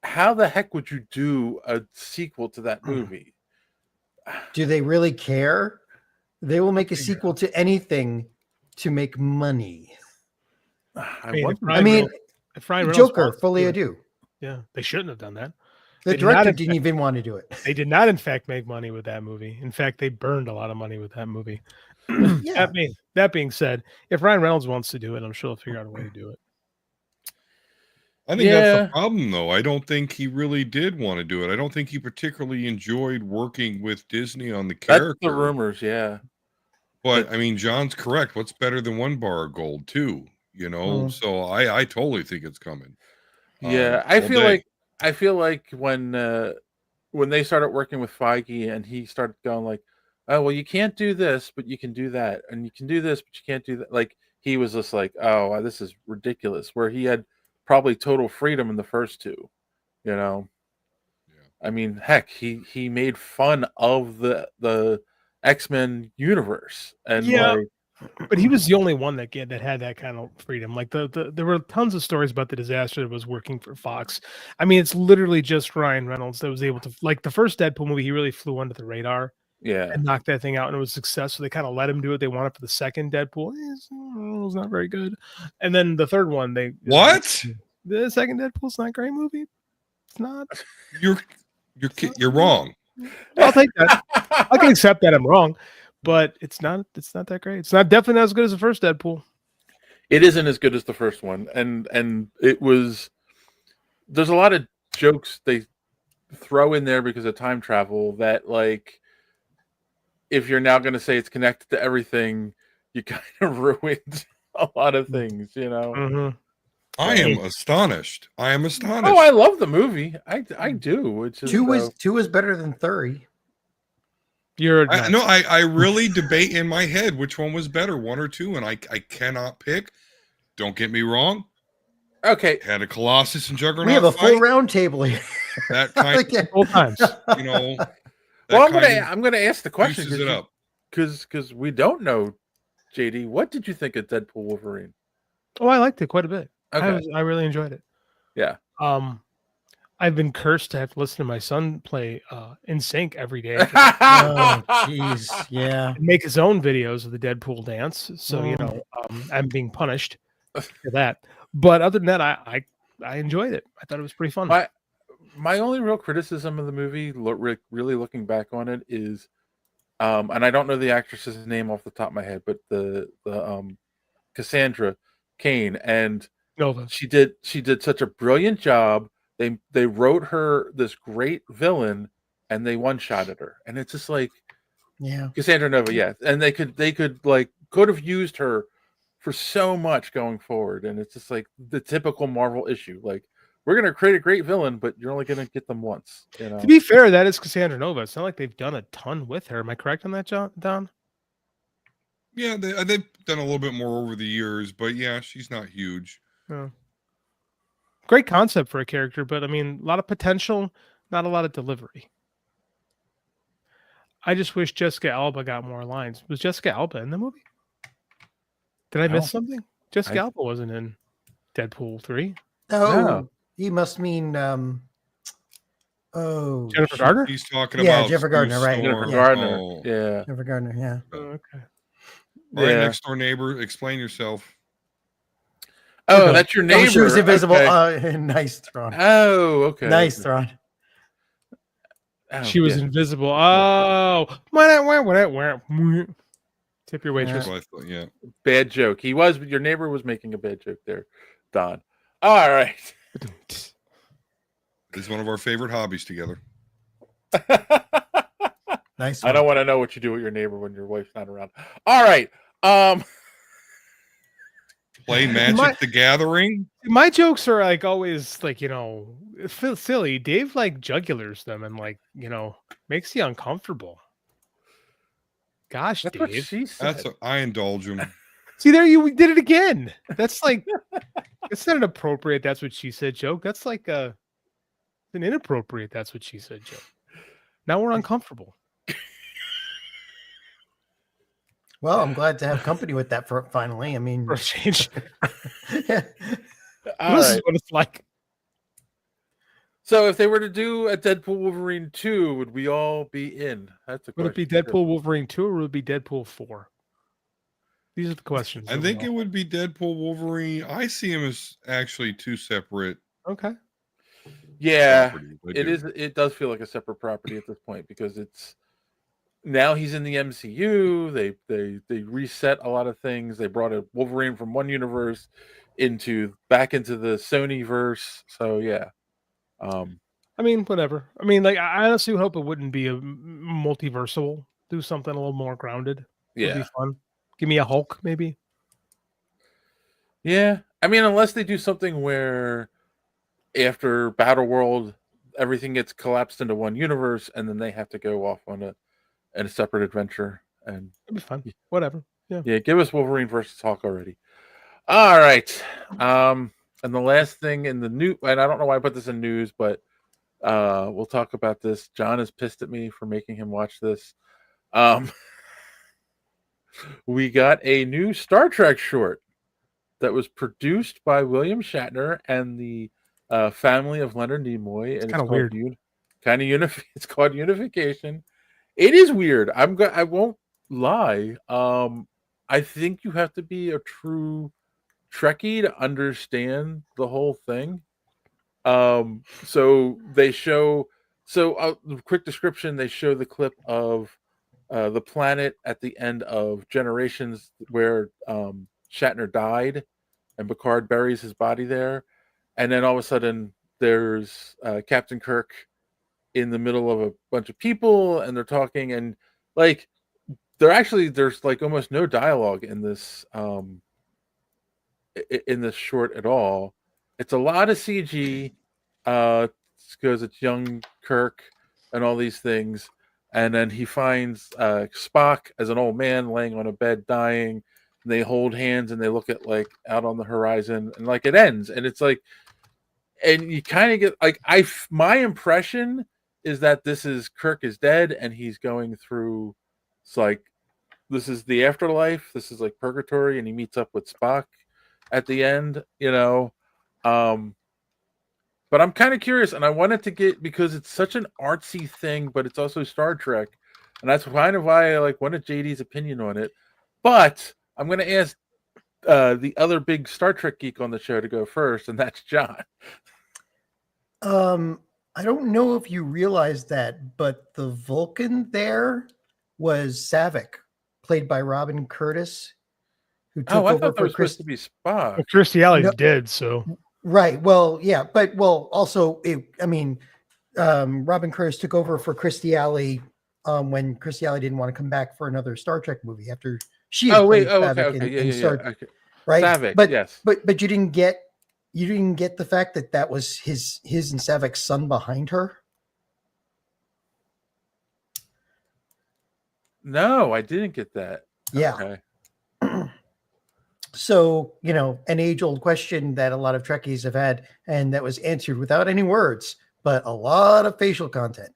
how the heck would you do a sequel to that movie? Do they really care? They will make a sequel to anything to make money. I mean, Joker, fully ado. Yeah, they shouldn't have done that. The director didn't even want to do it. They did not, in fact, make money with that movie. In fact, they burned a lot of money with that movie. Yeah. That being said, if Ryan Reynolds wants to do it, I'm sure he'll figure out a way to do it. I think that's the problem, though. I don't think he really did want to do it. I don't think he particularly enjoyed working with Disney on the character. That's the rumors, yeah. But I mean, John's correct. What's better than one bar of gold, too? You know, so I totally think it's coming. Yeah, I feel like when they started working with Feige and he started going like, oh well, you can't do this, but you can do that, and you can do this, but you can't do that. Like he was just like, oh, this is ridiculous. Where he had probably total freedom in the first two, you know. Yeah. I mean, heck, he made fun of the X-Men universe, and but he was the only one that had that kind of freedom. Like there were tons of stories about the disaster that was working for Fox. I mean, it's literally just Ryan Reynolds that was able to, like the first Deadpool movie, he really flew under the radar. Yeah, and knocked that thing out, and it was a success. So they kind of let him do it. They wanted for the second Deadpool. It was not very good. And then the third one, the second Deadpool's not a great movie. It's not. You're wrong. I'll take that. I can accept that I'm wrong. But it's not that great. It's definitely not as good as the first Deadpool. It isn't as good as the first one, and it was. There's a lot of jokes they throw in there because of time travel that, like, if you're now going to say it's connected to everything, you kind of ruined a lot of things, you know. Mm-hmm. I am astonished. I am astonished. Oh, I love the movie. I do. It's just, two is better than 30. You're I really debate in my head which one was better, 1 or 2, and I cannot pick. Don't get me wrong. Okay, had a Colossus and Juggernaut. We have a full fight. round table here. That kind of full times. You know. Well, I'm gonna ask the question juices it up. because we don't know, JD. What did you think of Deadpool Wolverine? Oh, I liked it quite a bit. Okay. I really enjoyed it. Yeah. I've been cursed to have to listen to my son play In Sync every day. Oh, jeez. Yeah. And make his own videos of the Deadpool dance. So, you know, I'm being punished for that. But other than that, I enjoyed it. I thought it was pretty fun. My only real criticism of the movie, really looking back on it, is, and I don't know the actress's name off the top of my head, but the Cassandra Cain, and Nova. She did such a brilliant job. They wrote her this great villain, and they one-shotted her, and it's just like, yeah, Cassandra Nova, yeah, and they could like could have used her for so much going forward, and it's just like the typical Marvel issue, like, we're going to create a great villain, but you're only going to get them once. You know? To be fair, that is Cassandra Nova. It's not like they've done a ton with her. Am I correct on that, Don? Yeah, they've done a little bit more over the years, but yeah, she's not huge. Yeah. Great concept for a character, but I mean, a lot of potential, not a lot of delivery. I just wish Jessica Alba got more lines. Was Jessica Alba in the movie? Did I miss something? Jessica Alba wasn't in Deadpool 3. Oh, he must mean Jennifer Gardner? He's talking about Jennifer Gardner, right? Jennifer Yeah. Gardner. Oh. Yeah. Jennifer Gardner, yeah. Oh, okay. All right, Yeah. next door neighbor, explain yourself. Oh, that's your neighbor. Oh, she was invisible. Okay. Nice, Thrawn. Oh, okay. Nice, Thrawn. Oh, She was yeah. invisible. Oh, tip your waitress. Yeah. Bad joke. Your neighbor was making a bad joke there, Don. All right. This is one of our favorite hobbies together. Nice. I don't want to know what you do with your neighbor when your wife's not around. All right. Play Magic the Gathering. My jokes are like always like, you know, silly. Dave like jugulars them and like, you know, makes you uncomfortable. Gosh, That's Dave. what she said. I indulge him. See, there you did it again. That's like, it's not an appropriate "that's what she said" joke. That's like an inappropriate "that's what she said" joke. Now we're uncomfortable. Well, I'm glad to have company with that for finally. I mean, For a change. yeah. All This right. is what it's like. So if they were to do a Deadpool Wolverine 2, would we all be in? That's a Would it be question. Deadpool Wolverine 2 or would it be Deadpool 4? These are the questions. I think it would be Deadpool Wolverine. I see him as actually two separate. Okay. Yeah, properties. I it do. is. It does feel like a separate property at this point because it's now he's in the MCU. They reset a lot of things. They brought a Wolverine from one universe back into the Sony verse. So yeah. I mean, whatever. I mean, like, I honestly would hope it wouldn't be a multiversal. Do something a little more grounded. Would be Yeah. fun. Give me a Hulk, maybe. Yeah. I mean, unless they do something where after Battle World, everything gets collapsed into one universe, and then they have to go off on a separate adventure. And It'd be fun. Whatever. Yeah. yeah, give us Wolverine versus Hulk already. All right. And the last thing in the news, and I don't know why I put this in news, but we'll talk about this. John is pissed at me for making him watch this. We got a new Star Trek short that was produced by William Shatner and the family of Leonard Nimoy, and kinda weird. It's called Unification. It is weird. I won't lie. I think you have to be a true Trekkie to understand the whole thing. So they show. So the quick description: they show the clip of the planet at the end of Generations, where Shatner died, and Picard buries his body there, and then all of a sudden there's Captain Kirk in the middle of a bunch of people, and they're talking, and like there's like almost no dialogue in this short at all. It's a lot of CG, because it's young Kirk and all these things, and then he finds Spock as an old man laying on a bed dying, and they hold hands and they look at like out on the horizon, and like it ends, and it's like, and you kind of get like my impression is that this is Kirk is dead and he's going through, it's like this is the afterlife, this is like purgatory, and he meets up with Spock at the end, but I'm kind of curious, and I wanted to get, because it's such an artsy thing, but it's also Star Trek, and that's kind of why I like wanted JD's opinion on it. But I'm going to ask the other big Star Trek geek on the show to go first, and that's John. I don't know if you realize that, but the Vulcan there was Savick, played by Robin Curtis, who took I over thought that for was supposed to be Spock. Well, Kirstie Alley's dead, so right. Well, yeah, but also, Robin Curtis took over for Kirstie Alley when Kirstie Alley didn't want to come back for another Star Trek movie after she. Okay, right. Savick, yes, but you didn't get the fact that was his and Savick's son behind her. No, I didn't get that. Yeah. Okay. So, an age-old question that a lot of Trekkies have had, and that was answered without any words, but a lot of facial content.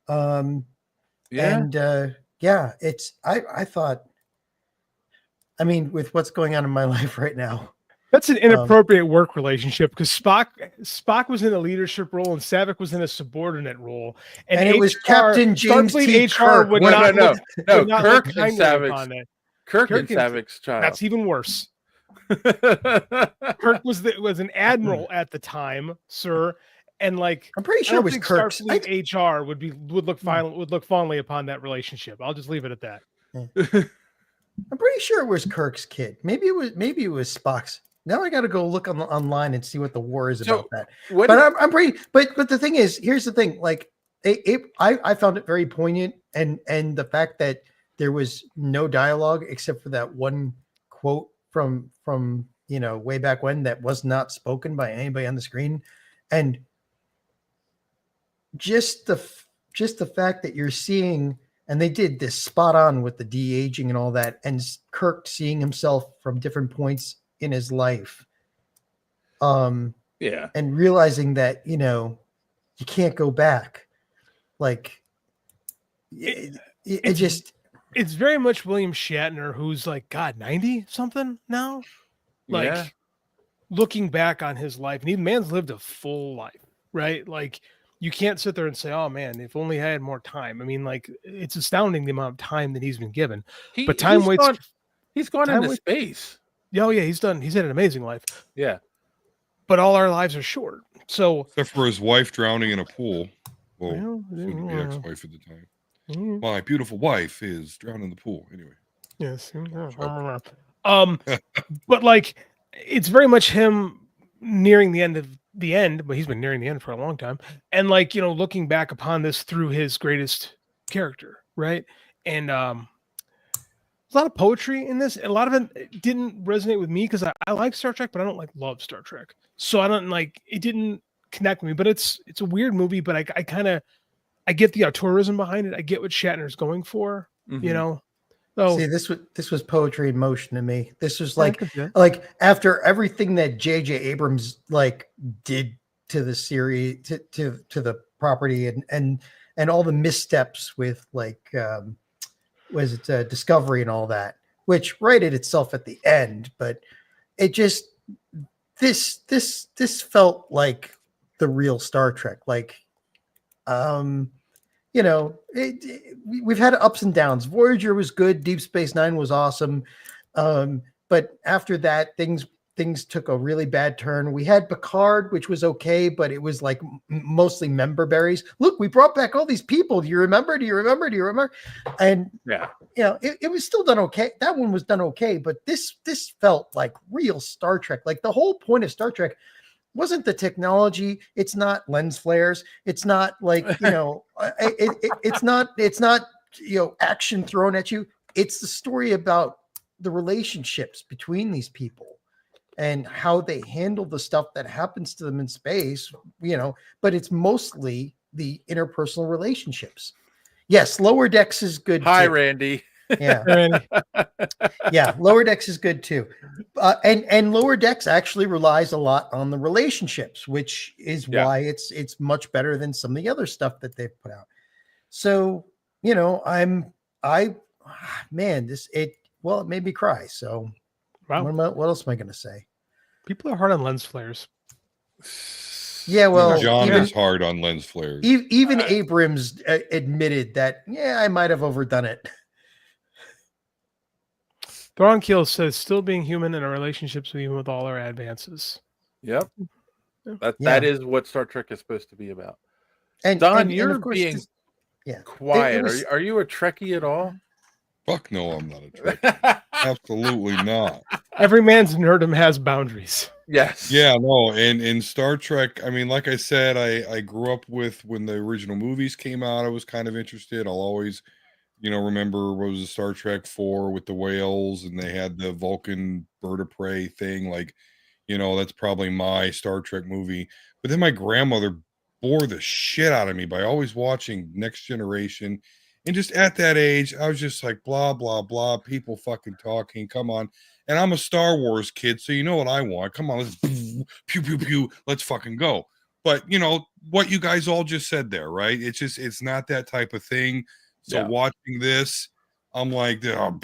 I thought, with what's going on in my life right now, that's an inappropriate work relationship, because Spock was in a leadership role and Savick was in a subordinate role, and it was Captain James T. Kirk. No, Kirk and Savick's. Kirk and Savick's child. That's even worse. Kirk was an admiral at the time, sir, and like I'm pretty sure it was Kirk's. HR would look fondly upon that relationship. I'll just leave it at that. I'm pretty sure it was Kirk's kid. Maybe it was Spock's. Now I got to go look online and see what the war is about that. I'm pretty. But the thing is, here's the thing. Like, I found it very poignant, and the fact that there was no dialogue except for that one quote from way back when that was not spoken by anybody on the screen, and just the fact that you're seeing, and they did this spot on with the de-aging and all that, and Kirk seeing himself from different points in his life, and realizing that you can't go back, like it's very much William Shatner, who's like, God, 90 something now. Like, looking back on his life, and the man's lived a full life, right? Like, you can't sit there and say, oh man, if only I had more time. Like, it's astounding the amount of time that he's been given. But time waits. He's gone into space. Oh yeah, he's had an amazing life. Yeah. But all our lives are short. So except for his wife drowning in a pool. Well, soon to be ex-wife at the time. My beautiful wife is drowned in the pool. Anyway. Yes. But like, it's very much him nearing the end of the end, but he's been nearing the end for a long time. And like, looking back upon this through his greatest character, right? And there's a lot of poetry in this. A lot of it didn't resonate with me because I like Star Trek, but I don't love Star Trek. So I don't it didn't connect with me. But it's a weird movie, but I get the auteurism behind it. I get what Shatner's going for, So see, this was poetry in motion to me. This was like after everything that J.J. Abrams did to the series, to the property, and all the missteps with Discovery and all that, which righted itself at the end, but it just this felt like the real Star Trek. We've had ups and downs. Voyager was good. Deep Space Nine was awesome. But after that, things took a really bad turn. We had Picard, which was okay, but it was mostly member berries. Look, we brought back all these people. Do you remember? And it was still done okay. That one was done okay, but this felt like real Star Trek. Like, the whole point of Star Trek wasn't the technology. It's not lens flares. It's not like, it's not, action thrown at you. It's the story about the relationships between these people and how they handle the stuff that happens to them in space, but it's mostly the interpersonal relationships. Yes, Lower Decks is good. Hi, too. Randy. Yeah. Yeah, Lower Decks is good too. And Lower Decks actually relies a lot on the relationships, which is why it's much better than some of the other stuff that they've put out. So, it made me cry. So what else am I going to say? People are hard on lens flares. Yeah, well, John is hard on lens flares. Even Abrams admitted that, I might have overdone it. Thronkeel says, still being human in our relationships even with all our advances. Yep. That is what Star Trek is supposed to be about. And Don, and you're of course, being Yeah. quiet. was- Are you a Trekkie at all? Fuck no, I'm not a Trekkie. Absolutely not. Every man's nerdom has boundaries. Yes. Yeah, no, and in Star Trek, I mean, like I said, I grew up with when the original movies came out. I was kind of interested. I'll always, remember what was the Star Trek 4 with the whales, and they had the Vulcan bird of prey thing. Like, that's probably my Star Trek movie. But then my grandmother bore the shit out of me by always watching Next Generation. And just at that age, I was just like, blah, blah, blah, people fucking talking. Come on. And I'm a Star Wars kid, so you know what I want. Come on, let's pew, pew, pew. Let's fucking go. But, what you guys all just said there, right? It's not that type of thing. So watching this, I'm like, but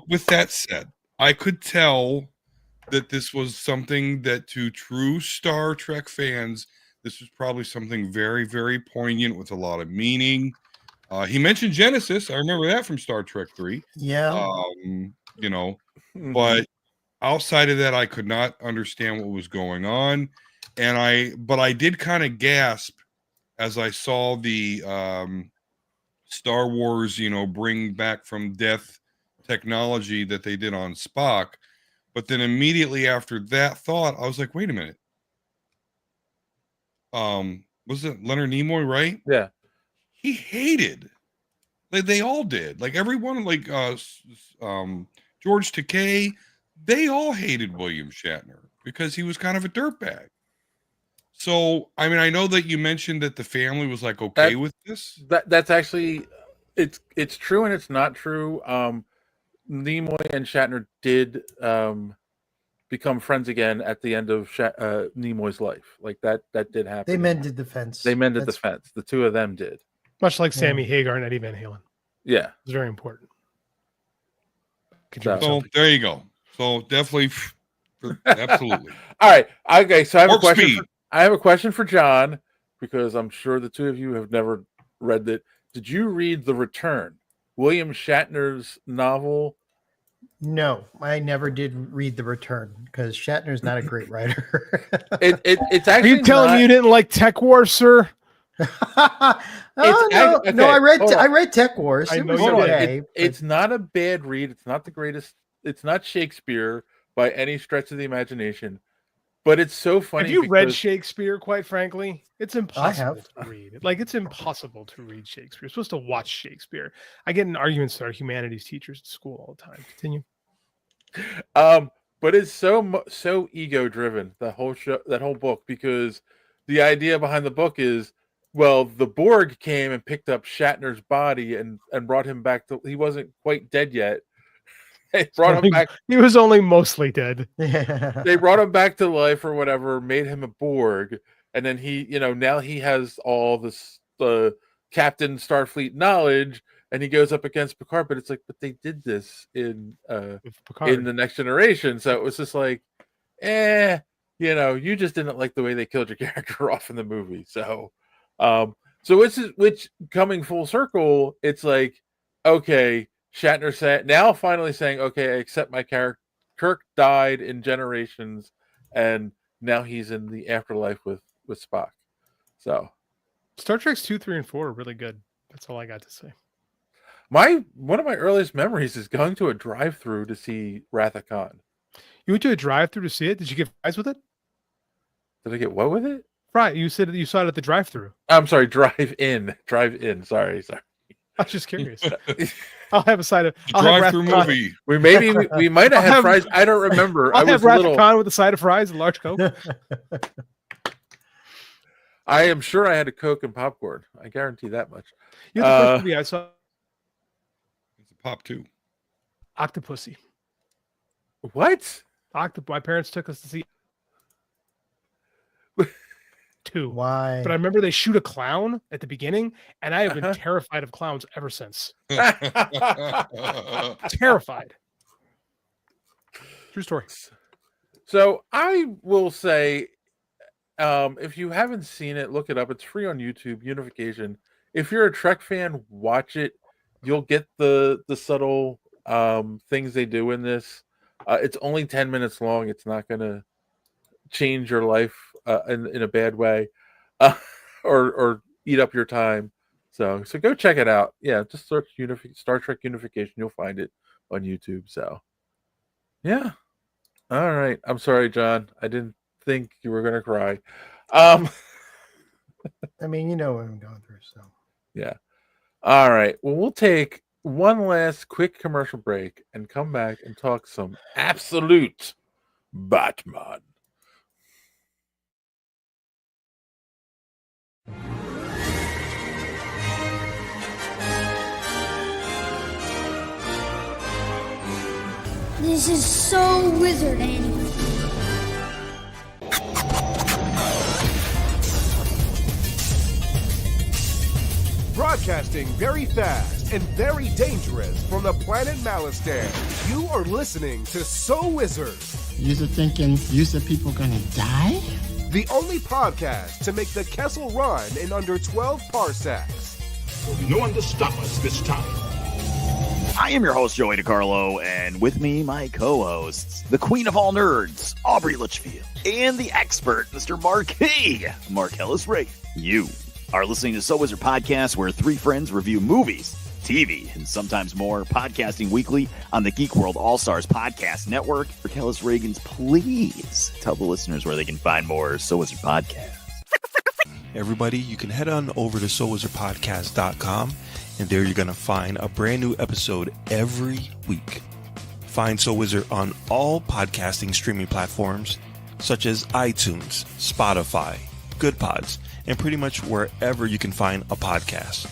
with that said, I could tell that this was something that to true Star Trek fans, this was probably something very, very poignant with a lot of meaning. He mentioned Genesis. I remember that from Star Trek 3. Yeah. But outside of that, I could not understand what was going on. But I did kind of gasp as I saw the Star Wars, bring back from death technology that they did on Spock. But then immediately after that thought, I was like, wait a minute. Was it Leonard Nimoy, right? Yeah. He hated. They all did. Like everyone, like George Takei, they all hated William Shatner because he was kind of a dirtbag. So, I mean, I know that you mentioned that the family was like okay with this. That's actually it's true and it's not true. Nimoy and Shatner did become friends again at the end of Nimoy's life. Like that did happen. They mended the fence. The fence. The two of them did. Much like Sammy Hagar and Eddie Van Halen. Yeah. It's very important. So there you go. So definitely, absolutely. All right. Okay. So I have Warp a question. speed. I have a question for John because I'm sure the two of you have never read it. Did you read The Return, William Shatner's novel? No, I never did read The Return because Shatner's not a great writer. It's actually. Are you telling me you didn't like Tech Wars, sir? I read Tech Wars. It was okay. It's not a bad read. It's not the greatest. It's not Shakespeare by any stretch of the imagination, but it's so funny. Have you read Shakespeare? Quite frankly, it's impossible to read. Like it's impossible to read Shakespeare. You're supposed to watch Shakespeare. I get in arguments with our humanities teachers at school all the time. Continue. But it's so ego driven, that whole show, that whole book, because the idea behind the book is, well, the Borg came and picked up Shatner's body and brought him back to. He wasn't quite dead yet. They brought him back. He was only mostly dead. They brought him back to life or whatever, made him a Borg, and then he, now he has all this Captain Starfleet knowledge, and he goes up against Picard. But it's like, but they did this in the Next Generation, so it was just like, you just didn't like the way they killed your character off in the movie, so. Which coming full circle, it's like, okay, Shatner finally saying, okay, I accept my character. Kirk died in Generations, and now he's in the afterlife with Spock. So, Star Trek's 2, 3, and 4 are really good. That's all I got to say. One of my earliest memories is going to a drive-through to see Wrath of Khan. You went to a drive-through to see it. Did you get fries with it? Did I get what with it? Right. You said that you saw it at the drive-through. I'm sorry, drive-in. Sorry. I was just curious. I'll have a side of drive-through movie. We might have had fries. I don't remember. I'll I have was little. Rathacon with a side of fries and large Coke. I am sure I had a Coke and popcorn. I guarantee that much. You know, the first movie I saw. It's a pop too. Octopussy. What? My parents took us to see 2. Why? But I remember they shoot a clown at the beginning, and I have been terrified of clowns ever since. Terrified. True story. So I will say, if you haven't seen it, look it up. It's free on YouTube. Unification. If you're a Trek fan, watch it. You'll get the subtle things they do in this. It's only 10 minutes long. It's not going to change your life in a bad way, or eat up your time. So go check it out. Yeah, just search Star Trek Unification. You'll find it on YouTube. So yeah. All right. I'm sorry, John. I didn't think you were gonna cry. I mean, you know what I'm going through. So yeah. All right. Well, we'll take one last quick commercial break and come back and talk some absolute Batman. This is so wizard, Annie. Broadcasting very fast and very dangerous from the planet Malistan. You are listening to So Wizard. You're thinking people gonna die? The only podcast to make the Kessel run in under 12 parsecs. No one to stop us this time. I am your host, Joey DiCarlo, and with me, my co-hosts, the queen of all nerds, Aubrey Litchfield, and the expert, Mr. Marquis, Marcellus Ray. You are listening to So Wizard Podcast, where 3 friends review movies, TV, and sometimes more, podcasting weekly on the Geek World All-Stars Podcast Network. Marcellus Reagans, please tell the listeners where they can find more So Wizard Podcasts. Everybody, you can head on over to SoWizardPodcast.com, and there you're going to find a brand new episode every week. Find So Wizard on all podcasting streaming platforms, such as iTunes, Spotify, Good Pods, and pretty much wherever you can find a podcast.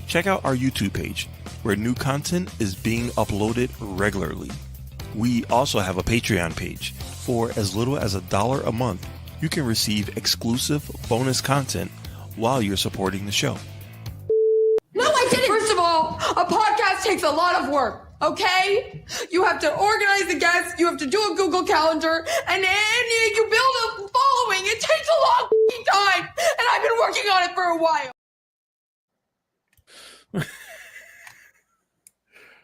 Check out our YouTube page, where new content is being uploaded regularly. We also have a Patreon page. For as little as $1 a month, you can receive exclusive bonus content while you're supporting the show. No, I didn't. First of all, a podcast takes a lot of work, okay? You have to organize the guests, you have to do a Google Calendar, and then you build a following. It takes a long time, and I've been working on it for a while.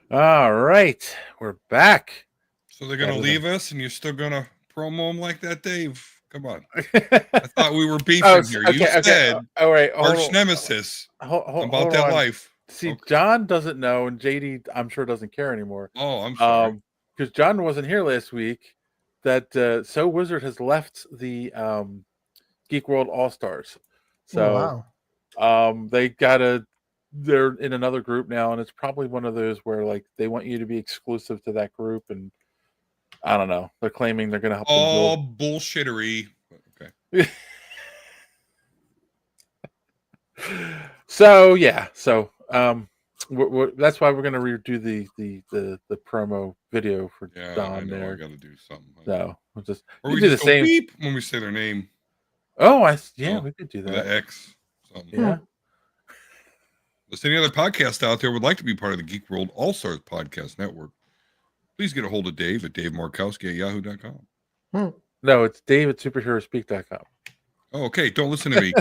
All right, we're back. So they're gonna leave us, and you're still gonna promo them like that, Dave? Come on. I thought we were beefing here. You said all right, arch nemesis about that life. See, John doesn't know, and JD, I'm sure, doesn't care anymore. Oh, I'm sorry. Because John wasn't here last week. That So Wizard has left the Geek World All Stars. So they're in another group now, and it's probably one of those where like they want you to be exclusive to that group, and I don't know. They're claiming they're going to help. Oh, bullshittery. Okay. So yeah, that's why we're going to redo the promo video for Don there. I got to do something. No, we'll just we do the just same beep when we say their name. Oh, we could do that. The X. Something. Yeah. If any other podcast out there would like to be part of the Geek World All Stars Podcast Network, please get a hold of Dave at davemarkowski@yahoo.com. No, it's Dave at superheroespeak.com. Oh, okay. Don't listen to me.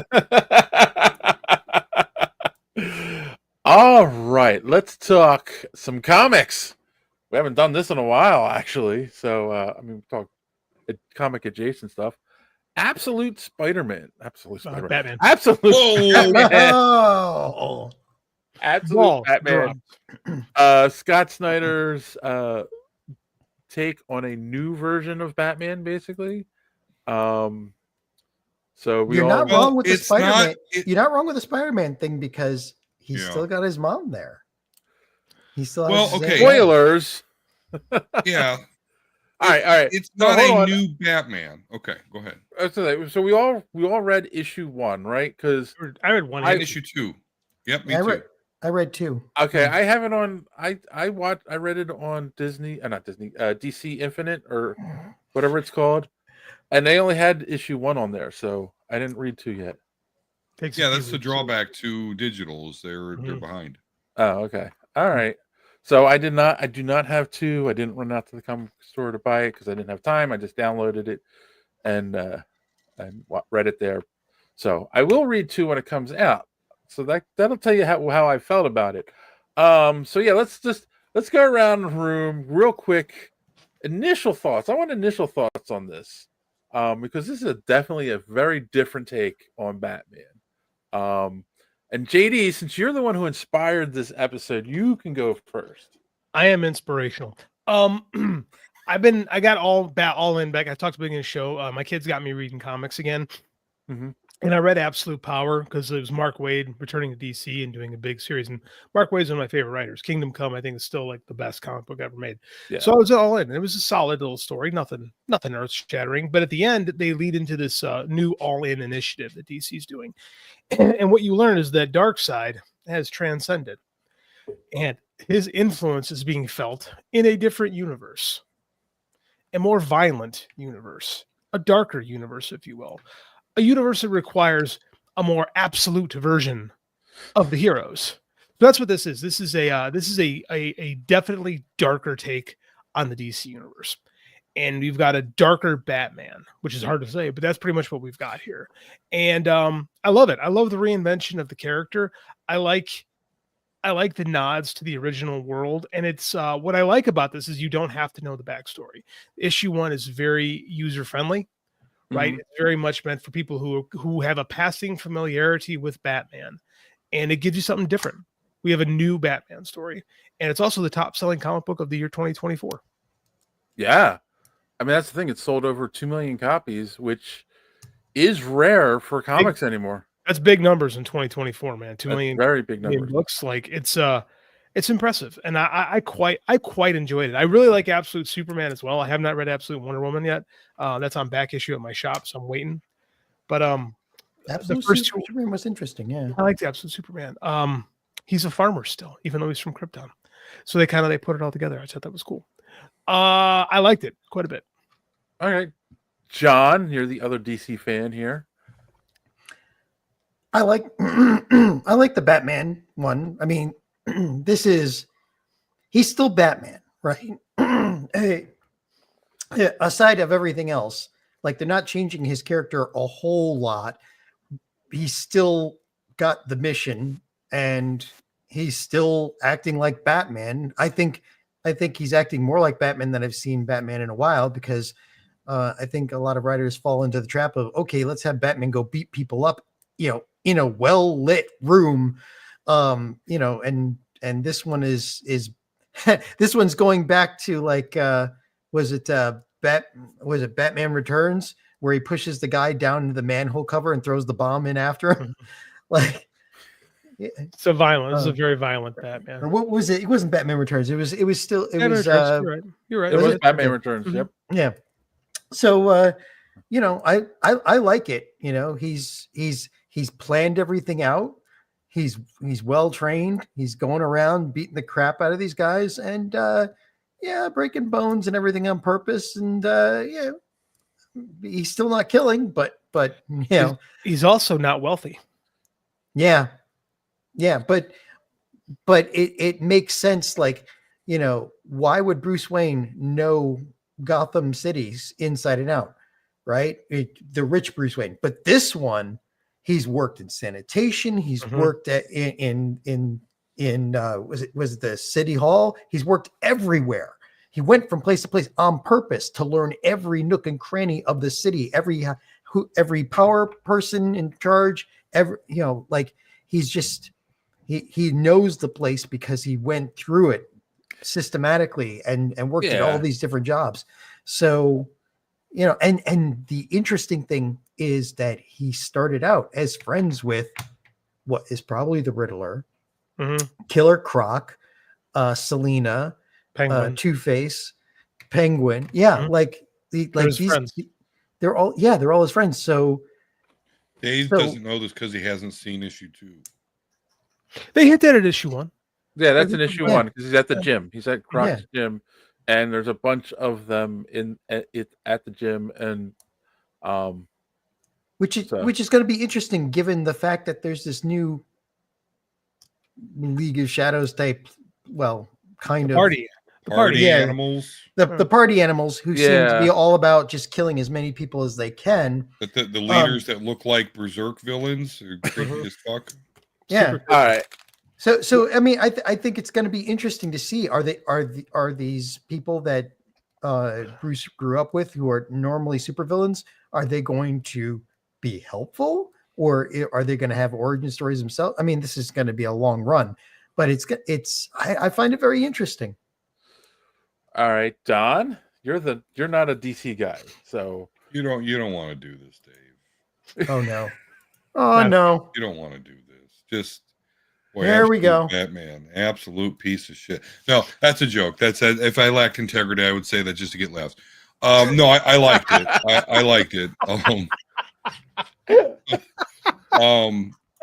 All right, let's talk some comics. We haven't done this in a while, actually. So, we talk comic adjacent stuff. Absolute Spider-Man. Batman. Absolute Batman. Oh. Absolute Batman. Scott Snyder's take on a new version of Batman, basically. So You're not wrong with the Spider-Man. It, You're not wrong with the Spider-Man thing because he's Yeah. still got his mom there. He still has Well, his okay. Spoilers. Yeah. All right. It's No, not hold a on. new Batman. Okay, go ahead. So we all read issue 1, right? Because I read one. And issue 2. Yep, me too. I read 2. Okay, I have it on. I read it on Disney, not Disney, DC Infinite or whatever it's called, and they only had issue 1 on there, so I didn't read 2 yet. Yeah, that's the drawback to digitals. They're behind. Oh, okay, all right. So I do not have 2. I didn't run out to the comic store to buy it because I didn't have time. I just downloaded it and read it there. So I will read 2 when it comes out. So that'll tell you how I felt about it. So yeah, let's go around the room real quick. Initial thoughts. I want initial thoughts on this. Because this is definitely a very different take on Batman. And JD, since you're the one who inspired this episode, you can go first. I am inspirational. I got all in back. I talked about it in the show. My kids got me reading comics again. Mm-hmm. And I read Absolute Power because it was Mark Waid returning to DC and doing a big series. And Mark Waid's one of my favorite writers. Kingdom Come, I think, is still like the best comic book ever made. Yeah. So I was all in. It was a solid little story, nothing earth shattering. But at the end, they lead into this new all in initiative that DC's doing. And what you learn is that Darkseid has transcended, and his influence is being felt in a different universe, a more violent universe, a darker universe, if you will. A universe that requires a more absolute version of the heroes. So that's what this is. This is a definitely darker take on the DC universe. And we've got a darker Batman, which is hard to say, but that's pretty much what we've got here. And I love it. I love the reinvention of the character. I like the nods to the original world. And it's what I like about this is you don't have to know the backstory. Issue 1 is very user-friendly. Right, it's very much meant for people who have a passing familiarity with Batman, and it gives you something different. We have a new Batman story, and it's also the top-selling comic book of the year 2024. Yeah, I mean that's the thing. It's sold over 2 million copies, which is rare for comics anymore. That's big numbers in 2024, man. 2 million, very big numbers. Books, like it's impressive, and I quite enjoyed it. I really like Absolute Superman as well. I have not read Absolute Wonder Woman yet. That's on back issue at my shop, so I'm waiting. But Absolute the first Superman was interesting. Yeah, I like the Absolute Superman. He's a farmer still, even though he's from Krypton. So they put it all together. I thought that was cool. I liked it quite a bit. All right, John, you're the other DC fan here. I like the Batman one. I mean, he's still Batman, right? Aside of everything else, like they're not changing his character a whole lot. He's still got the mission and he's still acting like Batman. I think he's acting more like Batman than I've seen Batman in a while because I think a lot of writers fall into the trap of, okay, let's have Batman go beat people up, in a well-lit room. And this one is this one's going back to like was it Batman Returns where he pushes the guy down into the manhole cover and throws the bomb in after him. Like it's a violent. This is a very violent Batman. Or what was it? It wasn't Batman Returns. It was still it was You're right. It was Batman Returns. Mm-hmm. Yep. Yeah. So I like it. He's planned everything out. He's well trained. He's going around beating the crap out of these guys and breaking bones and everything on purpose. And he's still not killing, but he's also not wealthy. Yeah. Yeah, but it makes sense. Like, why would Bruce Wayne know Gotham City's inside and out? Right? The rich Bruce Wayne. But this one, he's worked in sanitation. He's worked at in was it the city hall? He's worked everywhere. He went from place to place on purpose to learn every nook and cranny of the city, every power person in charge, he's just he knows the place because he went through it. systematically and worked at Yeah. all these different jobs. So, you know, and the interesting thing is that he started out as friends with what is probably the Riddler, Killer Croc, Selena, Penguin. Two-Face, Penguin. Yeah, like his these friends. they're all his friends. So Dave doesn't know this because he hasn't seen issue 2. They hit that at issue 1. Yeah, that's an issue Yeah. 1 because he's at the gym. He's at Croc's Yeah. gym, and there's a bunch of them at the gym, and which is going to be interesting given the fact that there's this new League of Shadows type, well, kind of Party animals. The party animals who seem to be Yeah. all about just killing as many people as they can. But the leaders that look like berserk villains are creepy as fuck. Yeah. All right. So I mean, I think it's going to be interesting to see are these people that Bruce grew up with who are normally supervillains, are they going to be helpful, or are they going to have origin stories themselves? I mean, this is going to be a long run, but I find it very interesting. All right, Don, you're not a DC guy, so you don't want to do this, Dave. Oh no. Oh no. You don't want to do this. Just boy, there we absolute go. Batman, absolute piece of shit. No, that's a joke. If I lacked integrity, I would say that just to get laughs. No, I liked it. I liked it. That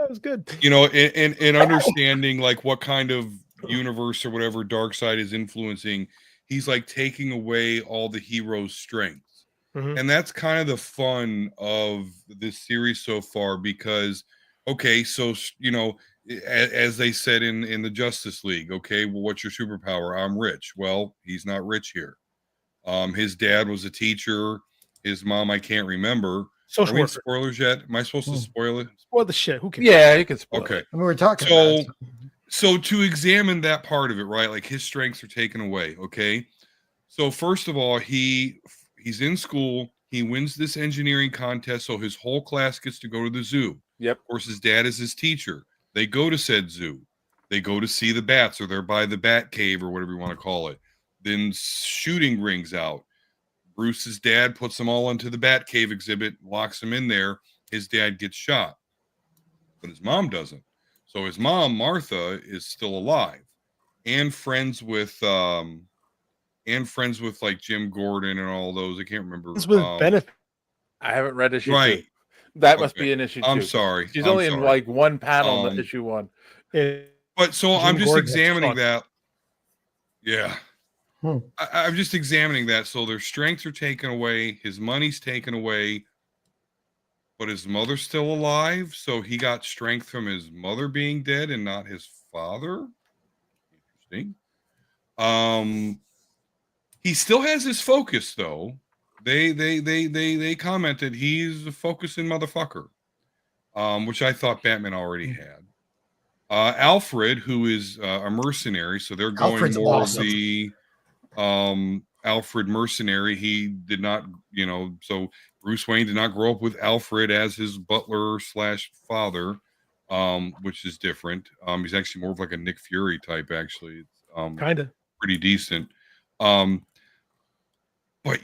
was good. You know, in understanding like what kind of universe or whatever Darkseid is influencing, he's like taking away all the hero's strengths. And that's kind of the fun of this series so far, because okay, so you know, as they said in the Justice League, okay, well, what's your superpower? I'm rich. Well, he's not rich here. His dad was a teacher. His mom, I can't remember. Social Are we in worker. spoilers yet? Am I supposed to spoil it? Spoil the shit. Who cares? Yeah, you can spoil Okay. it. I mean, we're talking So, about it. so to examine that part of it, right? Like his strengths are taken away. Okay. So first of all, he's in school. He wins this engineering contest, so his whole class gets to go to the zoo. Yep. Of course, his dad is his teacher. They go to said zoo. They go to see the bats, or they're by the bat cave, or whatever you want to call it. Then shooting rings out. Bruce's dad puts them all into the bat cave exhibit, locks them in there. His dad gets shot, but his mom doesn't. So his mom, Martha, is still alive and friends with like Jim Gordon and all those. I can't remember. This was benefit. I haven't read issue Right. 2. That must Okay. be an issue 2. I'm sorry. She's I'm only in sorry. like one panel in issue 1. But so Jim I'm just Gordon, that's examining fun. that. Yeah. I'm just examining that. So their strengths are taken away. His money's taken away. But his mother's still alive. So he got strength from his mother being dead and not his father. Interesting. He still has his focus though. They commented he's a focusing motherfucker. Which I thought Batman already had. Alfred, who is a mercenary, so they're going Alfred's more awesome. of the Alfred mercenary. He did not, you know, so Bruce Wayne did not grow up with Alfred as his butler / father, which is different. He's actually more of like a Nick Fury type, actually. It's Kind of. pretty decent. But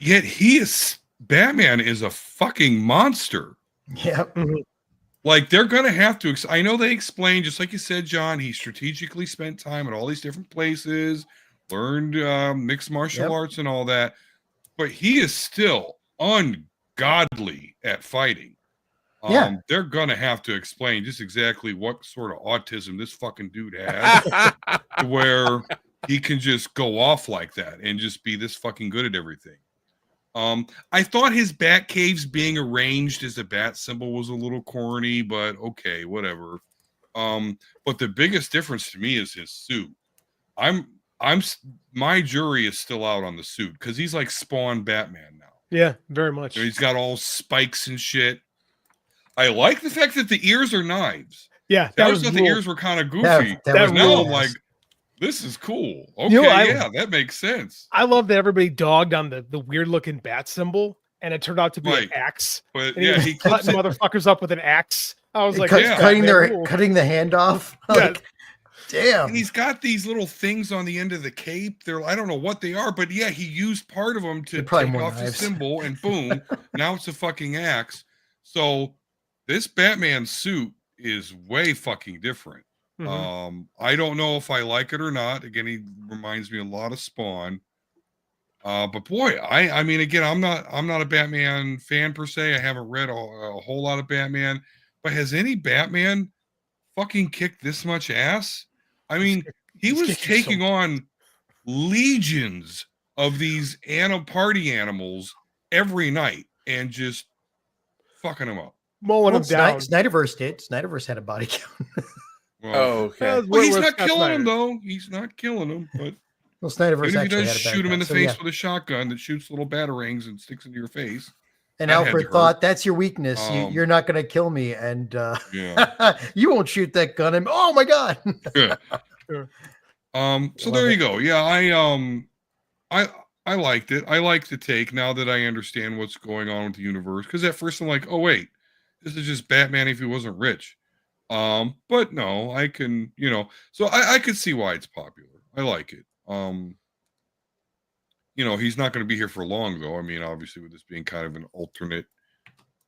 yet Batman is a fucking monster. Yeah. Like they're gonna have to. I know they explained, just like you said, John. He strategically spent time at all these different places, learned mixed martial arts and all that. But he is still ungodly at fighting. Yeah. They're gonna have to explain just exactly what sort of autism this fucking dude has, to where he can just go off like that and just be this fucking good at everything. I thought his bat caves being arranged as a bat symbol was a little corny, but okay, whatever. But the biggest difference to me is his suit. My jury is still out on the suit because he's like Spawn Batman now. Yeah, very much. You know, he's got all spikes and shit. I like the fact that the ears are knives. Yeah, I always thought the ears were kind of goofy. that Now rules. I'm like, this is cool. Okay, You know, yeah, that makes sense. I love that everybody dogged on the weird looking bat symbol, and it turned out to be an axe. But and yeah, he he was clips cutting it. motherfuckers up with an axe. I was like, cutting Batman rule. the hand off. Yeah. Damn. And he's got these little things on the end of the cape. I don't know what they are, but yeah, he used part of them to take off his symbol, and boom, now it's a fucking axe. So this Batman suit is way fucking different. I don't know if I like it or not. Again, he reminds me a lot of Spawn. But boy, I mean, again, I'm not a Batman fan per se. I haven't read a whole lot of Batman, but has any Batman fucking kicked this much ass? I mean, he was taking on legions of these party animals every night and just fucking them up. Mowing them down. Snyderverse did. Snyderverse had a body count. Okay. Well, he's not killing them though. He's not killing them, but well, Snyderverse even if he actually does had a shoot him in the background, face with a shotgun that shoots little batarangs and sticks into your face. And that had Alfred to thought, hurt. "That's your weakness. You're not going to kill me, and Yeah. you won't shoot that gun." And oh my god! Yeah. So there you go. Yeah, I liked it. I like the take now that I understand what's going on with the universe. Because at first I'm like, oh wait, this is just Batman if he wasn't rich. But no, I can, so I could see why it's popular. I like it. He's not going to be here for long though. I mean, obviously with this being kind of an alternate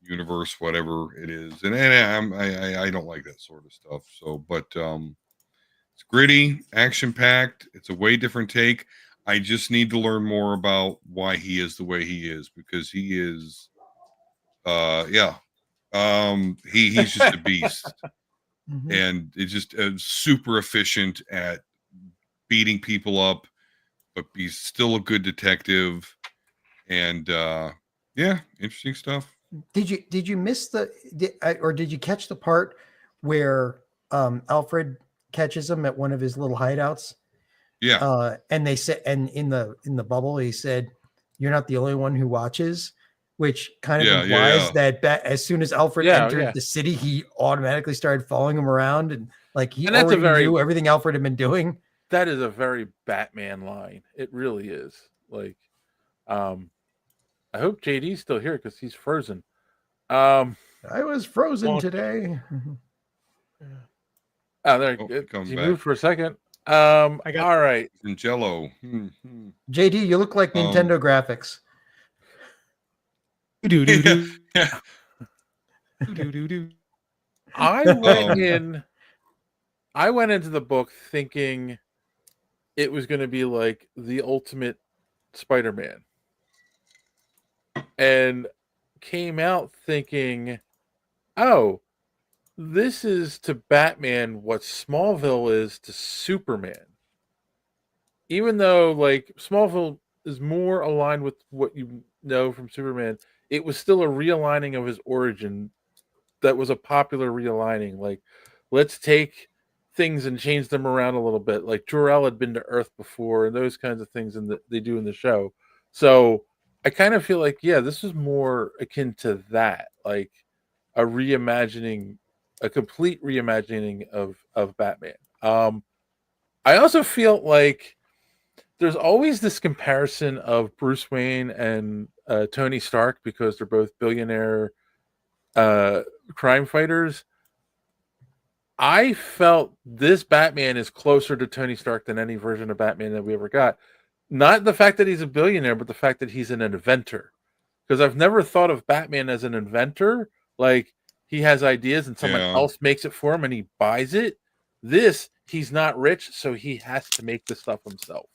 universe, whatever it is, and I don't like that sort of stuff. So, but it's gritty, action packed. It's a way different take. I just need to learn more about why he is the way he is, because he is, he's just a beast. And it's just super efficient at beating people up, but he's still a good detective. And interesting stuff. Did you miss or did you catch the part where Alfred catches him at one of his little hideouts? Yeah. And they said, and in the bubble, he said, "You're not the only one who watches," which kind of implies that as soon as Alfred entered the city, he automatically started following him around, and like he already knew everything Alfred had been doing. That is a very Batman line. It really is. Like, I hope JD's still here because he's frozen. I was frozen today. Oh, there he moved for a second. All right. In Jello. JD, you look like Nintendo graphics. I went into the book thinking it was going to be like the ultimate Spider-Man, and came out thinking, oh, this is to Batman what Smallville is to Superman. Even though like Smallville is more aligned with what you know from Superman, it was still a realigning of his origin that was a popular realigning. Like, let's take things and change them around a little bit. Like Jor-El had been to Earth before, and those kinds of things they do in the show. So I kind of feel like, this is more akin to that, like a reimagining, a complete reimagining of Batman. I also feel like there's always this comparison of Bruce Wayne and Tony Stark because they're both billionaire crime fighters. I felt this Batman is closer to Tony Stark than any version of Batman that we ever got. Not the fact that he's a billionaire, but the fact that he's an inventor. Because I've never thought of Batman as an inventor. Like, he has ideas and someone else makes it for him and he buys it. This, he's not rich, so he has to make the stuff himself.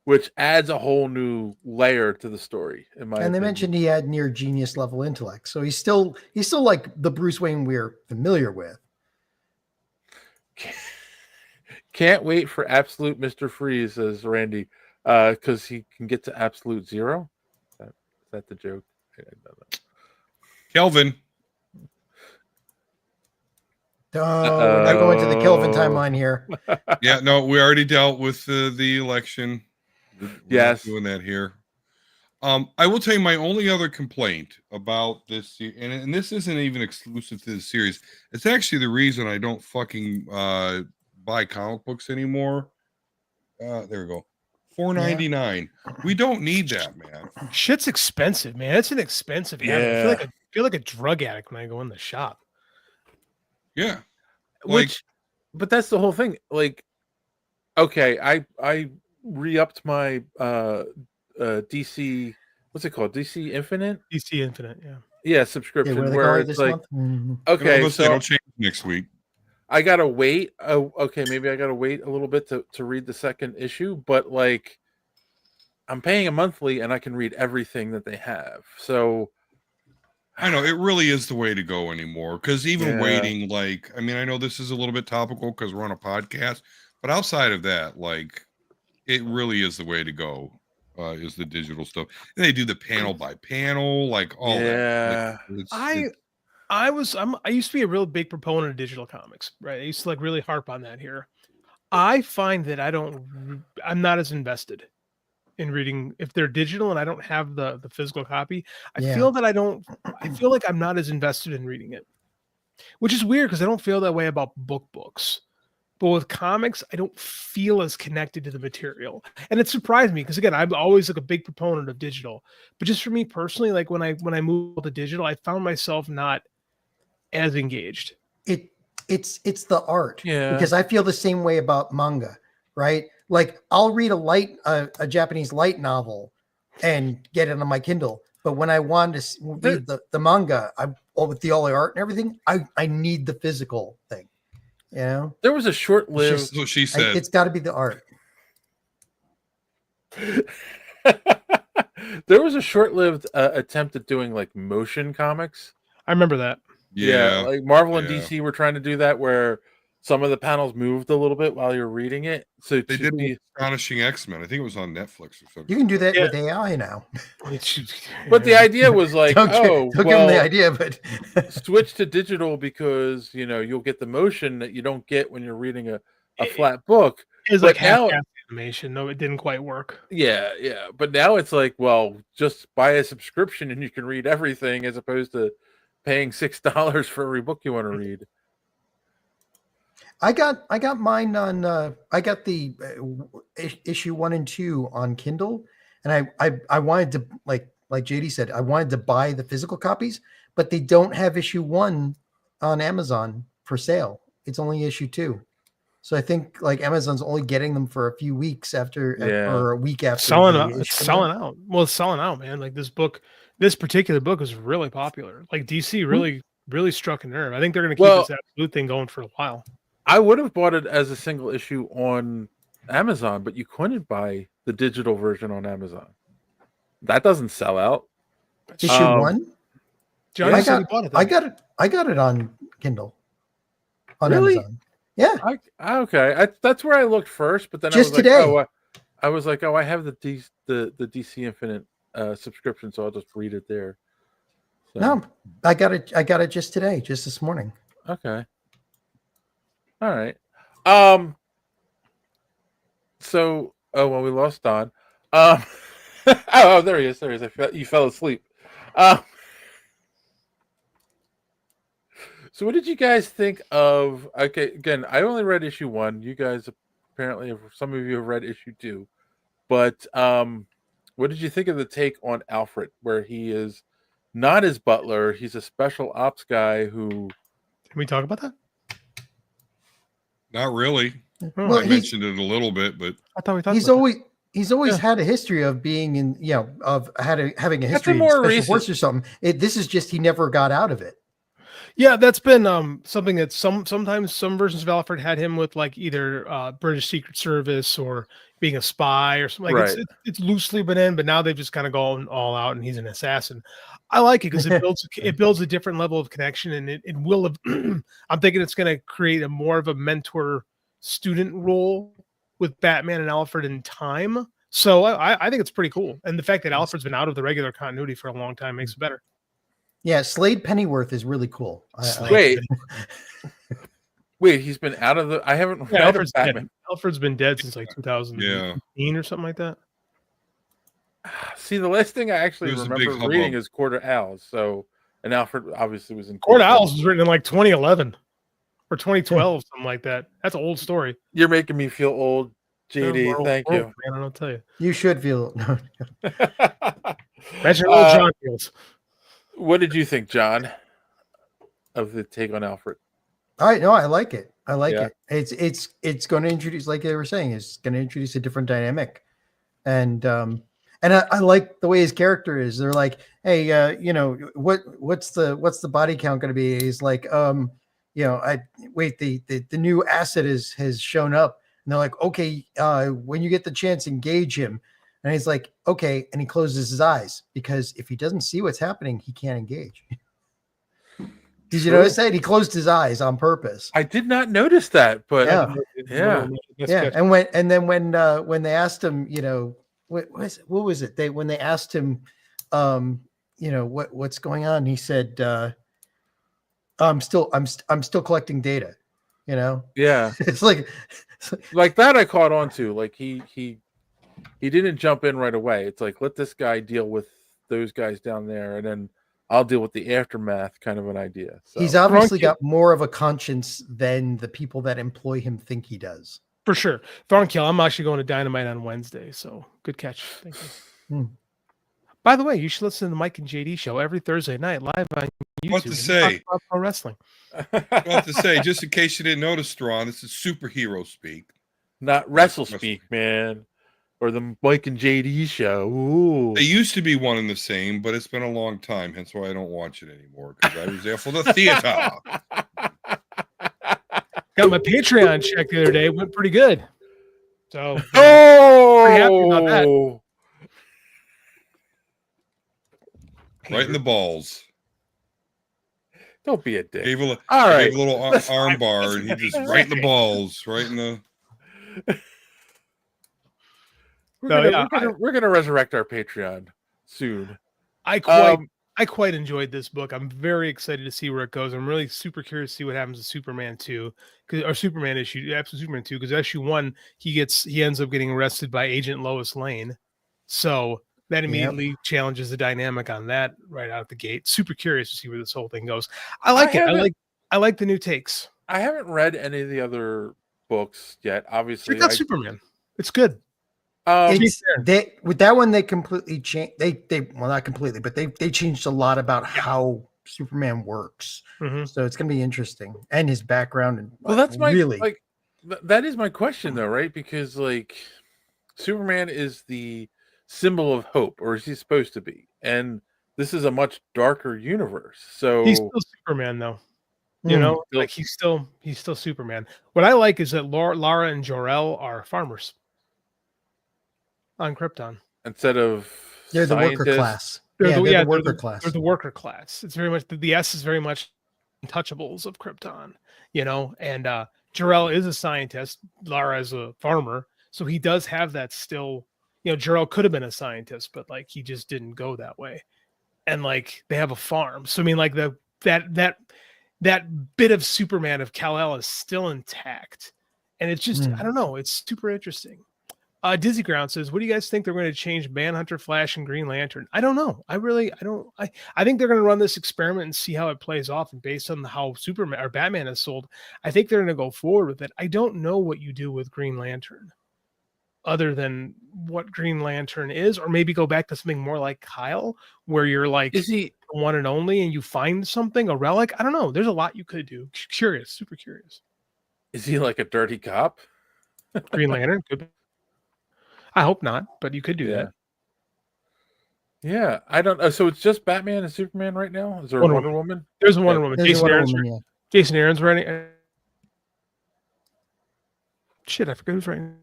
Which adds a whole new layer to the story. In my opinion. They mentioned he had near genius level intellect, so he's still like the Bruce Wayne we're familiar with. Can't wait for absolute Mr. Freeze, says Randy, because he can get to absolute zero. Is that the joke? I don't know. Kelvin. We're not going to the Kelvin timeline here. Yeah, no, we already dealt with the election. We're not doing that here. I will tell you my only other complaint about this, and this isn't even exclusive to the series. It's actually the reason I don't fucking buy comic books anymore. There we go. $4.99. We don't need that, man. Shit's expensive, man. It's an expensive habit. I feel like a drug addict when I go in the shop. Yeah. Which but that's the whole thing. Like, okay, I re-upped my DC, what's it called? DC Infinite? DC Infinite, yeah. Yeah, subscription what are they where calling it's this like month? Mhm. okay, so it'll change next week. I gotta wait. Oh, okay, maybe I gotta wait a little bit to read the second issue, but like I'm paying a monthly and I can read everything that they have. So I know it really is the way to go anymore. Because even Yeah. waiting, like, I mean, I know this is a little bit topical because we're on a podcast, but outside of that, like, it really is the way to go. Is the digital stuff. And they do the panel by panel, like all that. Like, I used to be a real big proponent of digital comics, right? I used to like really harp on that here. I find that I'm not as invested in reading if they're digital and I don't have the physical copy. I feel like I'm not as invested in reading it, which is weird because I don't feel that way about books. But with comics, I don't feel as connected to the material. And it surprised me because again, I'm always like a big proponent of digital. But just for me personally, like when I moved to digital, I found myself not as engaged. It's the art. Yeah. Because I feel the same way about manga, right? Like I'll read a Japanese light novel and get it on my Kindle. But when I want to read the manga, with the all the art and everything, I need the physical thing. You know, there was a short-lived. That's what she said. It's got to be the art. There was a short-lived attempt at doing like motion comics. I remember that. Yeah, like Marvel and DC were trying to do that, where some of the panels moved a little bit while you're reading it. So they did with Astonishing X-Men. I think it was on Netflix or something. You can do that with AI now. But the idea was like, don't oh, give them the idea, but switch to digital because you'll get the motion that you don't get when you're reading a flat book. It's But like now, half animation. No, it didn't quite work. yeah. But now it's like, well, just buy a subscription and you can read everything as opposed to paying $6 for every book you want to read. I got mine on. I got the issue 1 and 2 on Kindle, and I wanted to like JD said, I wanted to buy the physical copies, but they don't have issue 1 on Amazon for sale. It's only issue 2, so I think like Amazon's only getting them for a few weeks after or a week after selling out. It's selling out. Well, it's selling out, man. Like this particular book is really popular. Like DC really struck a nerve. I think they're going to keep this absolute thing going for a while. I would have bought it as a single issue on Amazon, but you couldn't buy the digital version on Amazon. That doesn't sell out. Issue 1. John, I got it on Kindle. On Really? Amazon. Yeah. Okay. That's where I looked first, but then Just I was today. like, I was like, I have the DC Infinite subscription, so I'll just read it there. So. No, I got it just today, just this morning. Okay. All right. So, we lost Don. Oh, there he is. There he is. You fell asleep. So, what did you guys think of? Okay, again, I only read issue 1. You guys apparently, some of you have read issue 2. But what did you think of the take on Alfred, where he is not his butler? He's a special ops guy who. Can we talk about that? Not really. Well, I mentioned it a little bit, but I thought we talked he's about always had a history of being in, of having a history in more special recent. forces or something. This is just he never got out of it. Yeah, that's been something that sometimes some versions of Alfred had him with like either British Secret Service or being a spy or something. Like Right. it's loosely been in, but now they've just kind of gone all out and he's an assassin. I like it because it builds a different level of connection, and it will. I'm thinking it's going to create a more of a mentor student role with Batman and Alfred in time. So I think it's pretty cool, and the fact that Alfred's been out of the regular continuity for a long time makes it better. Yeah, Slade Pennyworth is really cool. Wait, he's been out of the. I haven't read Alfred's Batman. dead. Alfred's been dead since like 2015 or something like that. See, the last thing I actually It was a remember big hubbub. reading is Court of Owls. So, and Alfred obviously was in Court of Owls was written in like 2011 or 2012, something like that. That's an old story. You're making me feel old, JD. Thank you. Man, I'll tell you. You should feel. Imagine old John feels. What did you think, John, of the take on Alfred? I like it. I like Yeah. it. It's going to introduce, like they were saying, it's going to introduce a different dynamic, and I like the way his character is. They're like, hey, what's the body count going to be? He's like, I wait, the new asset has shown up, and they're like, okay, when you get the chance, engage him, and he's like, okay, and he closes his eyes because if he doesn't see what's happening, he can't engage. Did you notice that? He closed his eyes on purpose. I did not notice that, but yeah. And then when they asked him, what was it? When they asked him, what's going on, he said, I'm still collecting data. Yeah, it's like that I caught on to. Like he didn't jump in right away. It's like, let this guy deal with those guys down there, and then I'll deal with the aftermath, kind of an idea. So. He's obviously got more of a conscience than the people that employ him think he does. For sure. Thornkill, I'm actually going to Dynamite on Wednesday, so good catch. Thank you. By the way, you should listen to the Mike and JD show every Thursday night live on YouTube. What to say? About pro wrestling. What to say? Just in case you didn't notice, Strawn, this is superhero speak, not wrestle speak, man. Or the Mike and JD show. Ooh. They used to be one and the same, but it's been a long time, hence why I don't watch it anymore, because I was there for the theater. Got my Patreon check the other day. Went pretty good. So pretty happy about that. Right in the balls. Don't be a dick. Gave a right. little arm bar, and he just right in the balls, right in the... We're gonna resurrect our Patreon soon. I quite enjoyed this book. I'm very excited to see where it goes. I'm really super curious to see what happens to Superman 2, or Superman issue, Absolute Superman 2, because issue 1 he ends up getting arrested by Agent Lois Lane, so that immediately challenges the dynamic on that right out the gate. Super curious to see where this whole thing goes. I like the new takes. I haven't read any of the other books yet. Obviously, Check out Superman. It's good. With that one, they completely changed. They well, not completely, but they changed a lot about how Superman works. So it's going to be interesting, and his background. And that's my really that is my question though, right? Because like Superman is the symbol of hope, or is he supposed to be? And this is a much darker universe. So he's still Superman though. You know, like he's still Superman. What I like is that Lara and Jor-El are farmers on Krypton instead of they're the worker class. They're the worker class. They're the worker class. It's very much the S is very much untouchables of Krypton, and Jor-El is a scientist, Lara is a farmer, so he does have that still. Jor-El could have been a scientist, but like he just didn't go that way, and like they have a farm. So I mean, like that bit of Superman of Kal-El is still intact, and it's just I don't know, it's super interesting. Dizzy Ground says, what do you guys think they're going to change Manhunter, Flash, and Green Lantern? I don't know. I think they're going to run this experiment and see how it plays off. And based on how Superman or Batman is sold, I think they're going to go forward with it. I don't know what you do with Green Lantern other than what Green Lantern is, or maybe go back to something more like Kyle, where you're like, is he the one and only and you find something, a relic? I don't know. There's a lot you could do. Curious, super curious. Is he like a dirty cop? Green Lantern could be. I hope not, but you could do that. Yeah, I don't know. So it's just Batman and Superman right now? Is there a Wonder Woman? There's a Wonder Woman. Jason Aaron's writing. Shit, I forget who's writing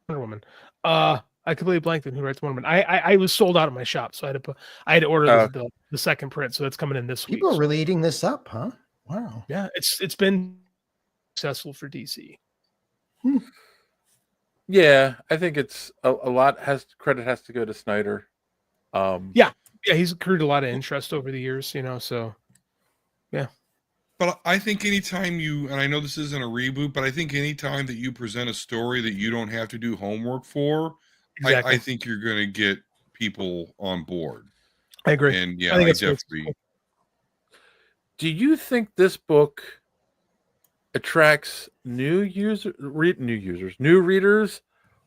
Wonder Woman. I completely blanked on who writes Wonder Woman. I was sold out of my shop, so I had to order the second print, so that's coming in this week. People are really eating this up, huh? Wow. Yeah, it's been successful for DC. Yeah, I think it's a lot credit has to go to Snyder. Yeah, he's accrued a lot of interest over the years, so yeah. But I think anytime and I know this isn't a reboot, but I think anytime that you present a story that you don't have to do homework for, exactly. I think you're going to get people on board. I agree. And yeah, I definitely. Cool. Do you think this book attracts new readers,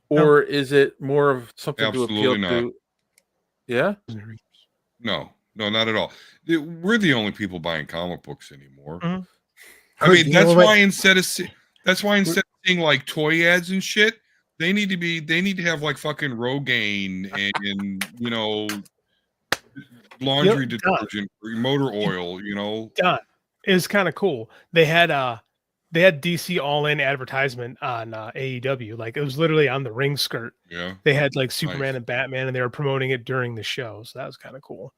or is it more of something Absolutely to appeal not. to? Yeah. No, not at all. We're the only people buying comic books anymore. Mm-hmm. I mean, that's why instead of That's why instead of seeing like toy ads and shit, they need to have like fucking Rogaine and laundry detergent, or motor oil. Done. It was kind of cool. They had DC All In advertisement on AEW. Like it was literally on the ring skirt. Yeah. They had like Superman and Batman, and they were promoting it during the show. So that was kind of cool.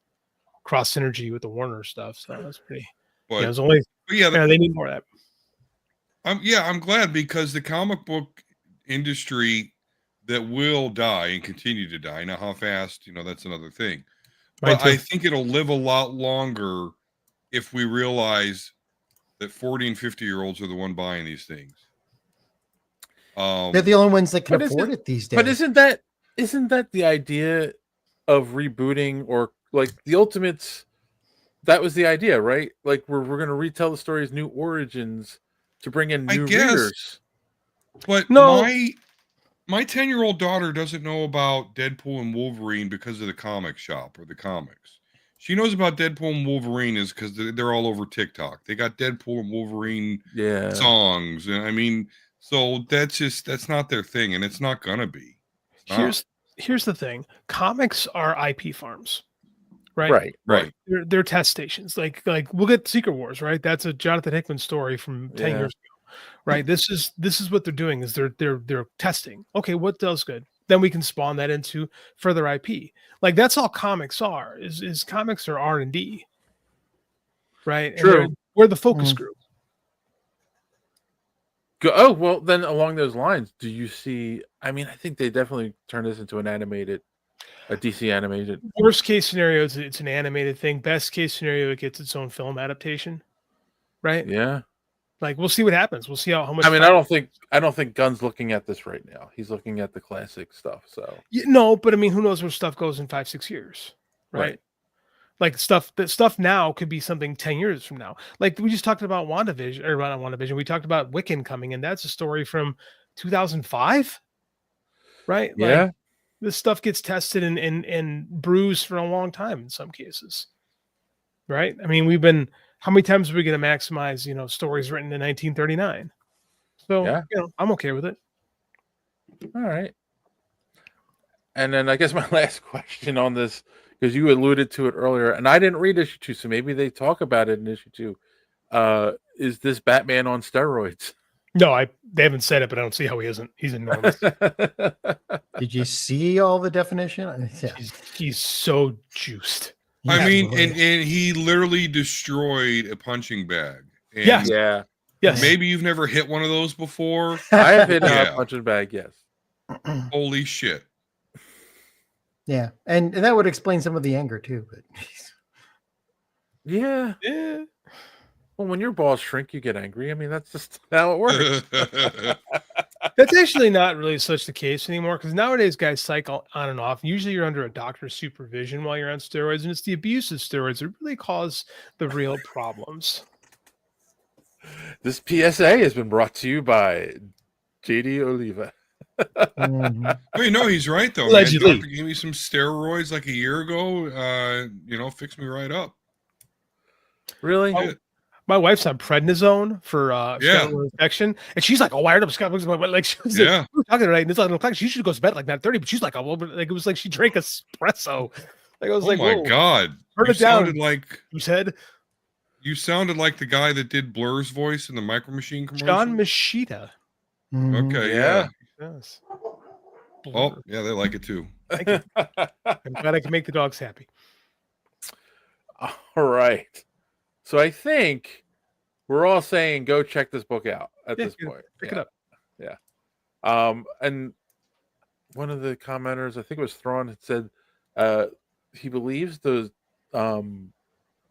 Cross synergy with the Warner stuff. So that was pretty. But it was only. They need more of that. I'm glad, because the comic book industry that will die and continue to die. Now, how fast, that's another thing. But I think it'll live a lot longer if we realize that 40 and 50-year-olds are the one buying these things. They're the only ones that can afford it these days. But isn't that the idea of rebooting, or like the Ultimates? That was the idea, right? Like we're going to retell the story's new origins to bring in new readers. But my 10-year-old daughter doesn't know about Deadpool and Wolverine because of the comic shop or the comics. She knows about Deadpool and Wolverine is because they're all over TikTok. They got Deadpool and Wolverine songs, and I mean, so that's not their thing, and it's not gonna be. Here's the thing: comics are IP farms. Right. They're test stations. Like we'll get Secret Wars, right? That's a Jonathan Hickman story from 10 years ago, right? This is what they're doing is they're testing. Okay, what does good? Then we can spawn that into further IP. Like that's all comics are. Is comics are R&D, right? True. And we're the focus group. Oh well, then along those lines, do you see? I mean, I think they definitely turn this into a DC animated. Worst case scenario is it's an animated thing. Best case scenario, it gets its own film adaptation, right? Yeah. Like we'll see what happens. We'll see how much. I mean, I don't think Gunn's looking at this right now. He's looking at the classic stuff. So no, but I mean, who knows where stuff goes in 5-6 years, right? Like stuff now could be something 10 years from now. Like we just talked about WandaVision, or not WandaVision. We talked about Wiccan coming, and that's a story from 2005, right? Yeah. Like, this stuff gets tested and bruised for a long time in some cases, right? I mean, how many times are we going to maximize, stories written in 1939? So, I'm okay with it. All right. And then I guess my last question on this, because you alluded to it earlier, and I didn't read issue 2, so maybe they talk about it in issue 2. Is this Batman on steroids? No, they haven't said it, but I don't see how he isn't. He's enormous. Did you see all the definition? Yeah. He's so juiced. I mean, and he literally destroyed a punching bag. And Yeah. Yes. Maybe you've never hit one of those before. I have hit a punching bag, yes. Holy shit. Yeah. And that would explain some of the anger too, but Yeah. Well, when your balls shrink, you get angry. I mean, that's just how it works. That's actually not really such the case anymore, because nowadays guys cycle on and off. Usually you're under a doctor's supervision while you're on steroids, and it's the abuse of steroids that really cause the real problems. This PSA has been brought to you by JD Oliva. Wait, no, he's right though. Allegedly. Man. Doctor gave me some steroids like a year ago. Fixed me right up. Really? Oh, my wife's on prednisone for skeletal infection, and she's like, "Oh, wired up skeletal." Like she was like, we were talking tonight, and it's like 11:00. She usually goes to bed at like 9:30, but she's like, "Oh, like it was like she drank espresso." Like I was like, "Oh my god!" Turn it down. Sounded like you said. You sounded like the guy that did Blur's voice in the Micro Machine commercial. John Machida. Okay, yeah. Yes. Oh, yeah, they like it too. Thank you. I'm glad I can make the dogs happy. All right. So I think we're all saying go check this book out at this point. Pick it up. Yeah. And one of the commenters, I think it was Thrawn, had said he believes the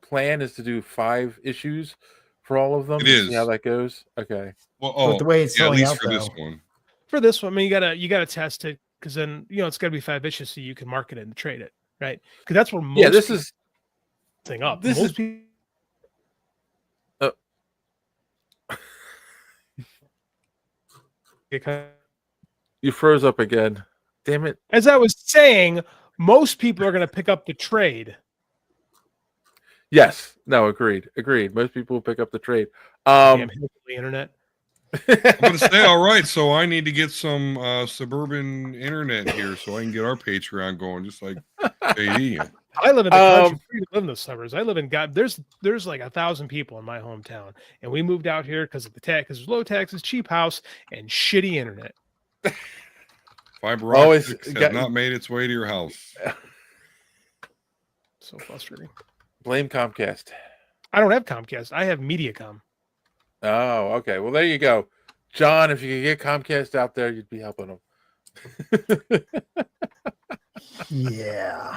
plan is to do 5 issues for all of them. It is. See how that goes. Okay. Well, the way it's at least out, for this one. For this one, I mean, you gotta test it, because then it's got to be 5 issues so you can market it and trade it, right? Because that's where most this is thing up. This most is. You froze up again. Damn it. As I was saying, most people are going to pick up the trade. Yes. No, agreed. Most people will pick up the trade. Damn, the internet. I'm going to say, all right, so I need to get some suburban internet here so I can get our Patreon going, just like JD. I live in the country. You live in the suburbs. I live in there's like 1,000 people in my hometown, and we moved out here because of the tax, because low taxes, cheap house, and shitty internet. Fiber optics has not made its way to your house. So frustrating. Blame Comcast. I don't have Comcast. I have MediaCom. Oh, okay. Well, there you go. John, if you could get Comcast out there, you'd be helping them. Yeah.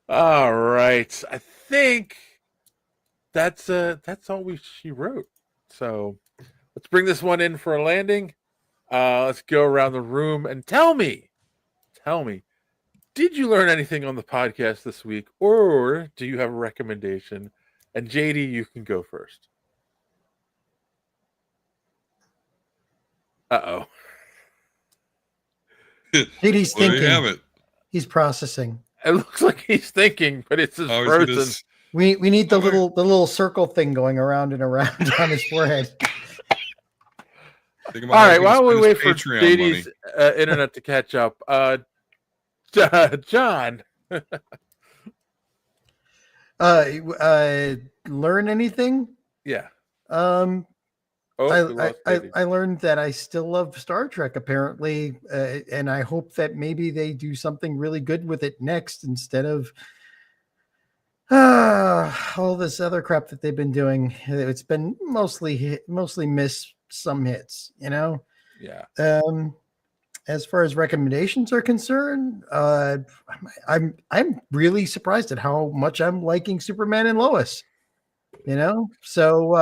All right. I think that's all she wrote. So let's bring this one in for a landing. Let's go around the room and tell me, did you learn anything on the podcast this week, or do you have a recommendation? And JD, you can go first. Uh-oh. JD's Well, there you thinking. have it. He's processing. It looks like he's thinking, but it's just frozen. We need the little circle thing going around and around on his forehead. All right, while we wait for JD's internet to catch up, John. Learn anything? Yeah. I learned that I still love Star Trek, apparently, and I hope that maybe they do something really good with it next instead of all this other crap that they've been doing. It's been mostly miss some hits, you know. Yeah. As far as recommendations are concerned, I'm really surprised at how much I'm liking Superman and Lois. You know, so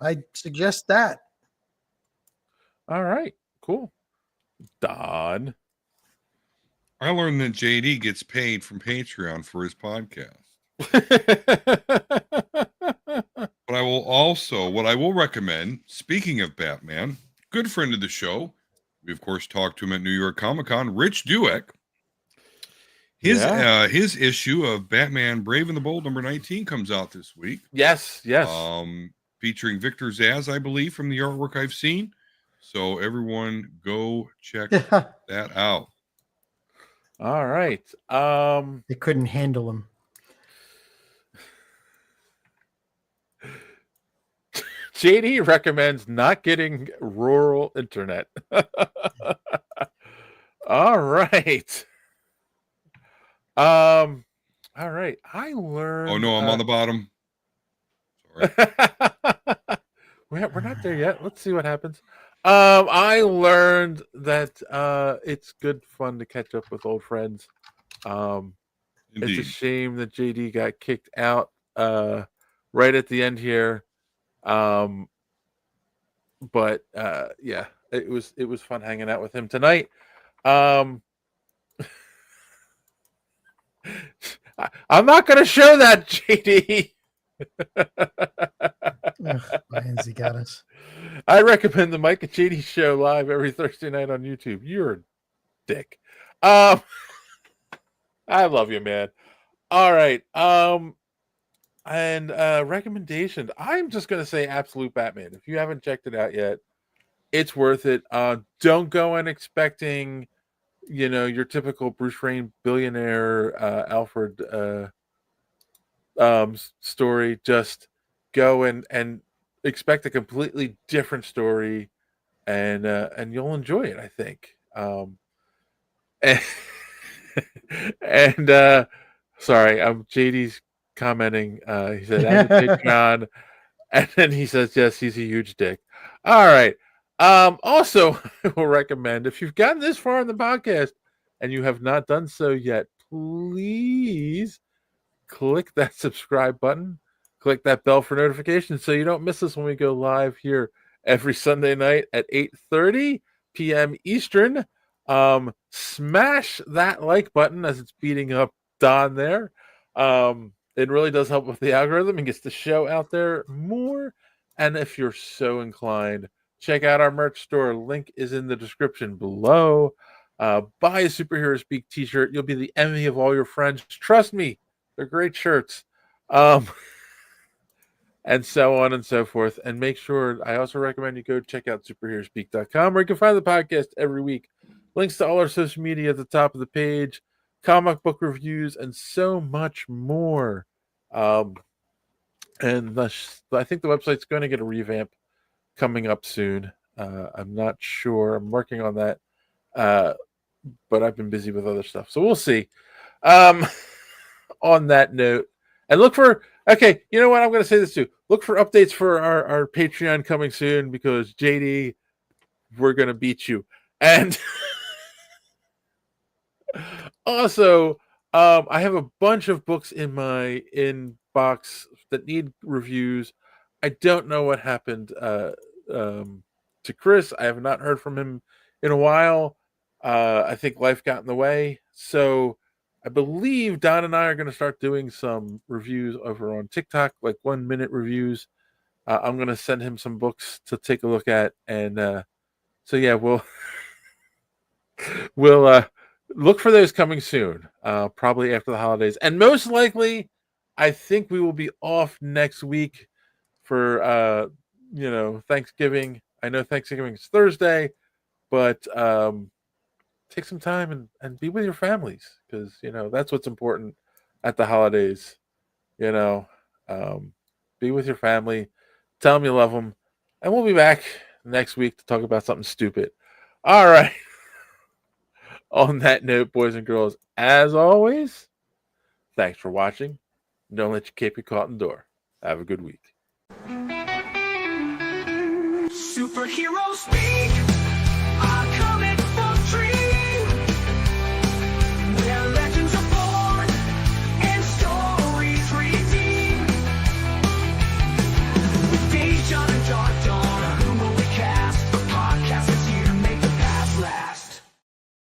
I suggest that. All right, cool. Don. I learned that JD gets paid from Patreon for his podcast. But what I will recommend, speaking of Batman, good friend of the show, we of course talked to him at New York Comic Con, Rich Dueck. His issue of Batman Brave and the Bold number 19 comes out this week. Yes. Featuring Victor Zsasz, I believe, from the artwork I've seen. So everyone go check that out. All right. They couldn't handle him. JD recommends not getting rural internet. All right. All right. I learned. Oh no, I'm on the bottom. Sorry. We're not there yet. Let's see what happens. I learned that it's good fun to catch up with old friends. It's a shame that JD got kicked out right at the end here. But yeah, it was fun hanging out with him tonight. I'm not going to show that, JD. He got us. I recommend the Mike and JD show live every Thursday night on YouTube. You're a dick. I love you, man. All right. And recommendations. I'm just going to say Absolute Batman. If you haven't checked it out yet, it's worth it. Don't go in expecting, your typical Bruce Wayne billionaire Alfred story. Just go and expect a completely different story, and you'll enjoy it, I think. And sorry, JD's commenting. He said, "As a Patreon," and then he says, "Yes, he's a huge dick." All right. Also, I will recommend, if you've gotten this far in the podcast and you have not done so yet, please click that subscribe button, click that bell for notifications so you don't miss us when we go live here every Sunday night at 8:30 p.m. Eastern. Smash that like button as it's beating up Don there. It really does help with the algorithm and gets the show out there more. And if you're so inclined, check out our merch store. Link is in the description below. Buy a Superhero Speak t-shirt. You'll be the envy of all your friends. Trust me, they're great shirts. and so on and so forth. And make sure, I also recommend you go check out superheroespeak.com, where you can find the podcast every week. Links to all our social media at the top of the page, comic book reviews, and so much more. And I think the website's going to get a revamp coming up soon. I'm not sure. I'm working on that. But I've been busy with other stuff. So we'll see. On that note, and look for, okay, you know what? I'm going to say this too. Look for updates for our Patreon coming soon, because JD, we're going to beat you. And also, I have a bunch of books in my inbox that need reviews. I don't know what happened to Chris. I have not heard from him in a while. I think life got in the way. So I believe Don and I are going to start doing some reviews over on TikTok, like 1 minute reviews. I'm going to send him some books to take a look at. And so, yeah, we'll look for those coming soon, probably after the holidays. And most likely, I think we will be off next week for, Thanksgiving. I know Thanksgiving is Thursday, but take some time and be with your families, because that's what's important at the holidays. Be with your family, tell them you love them, and we'll be back next week to talk about something stupid. All right. On that note, boys and girls, as always, thanks for watching. Don't let your cape get caught in the door. Have a good week. Superhero speak.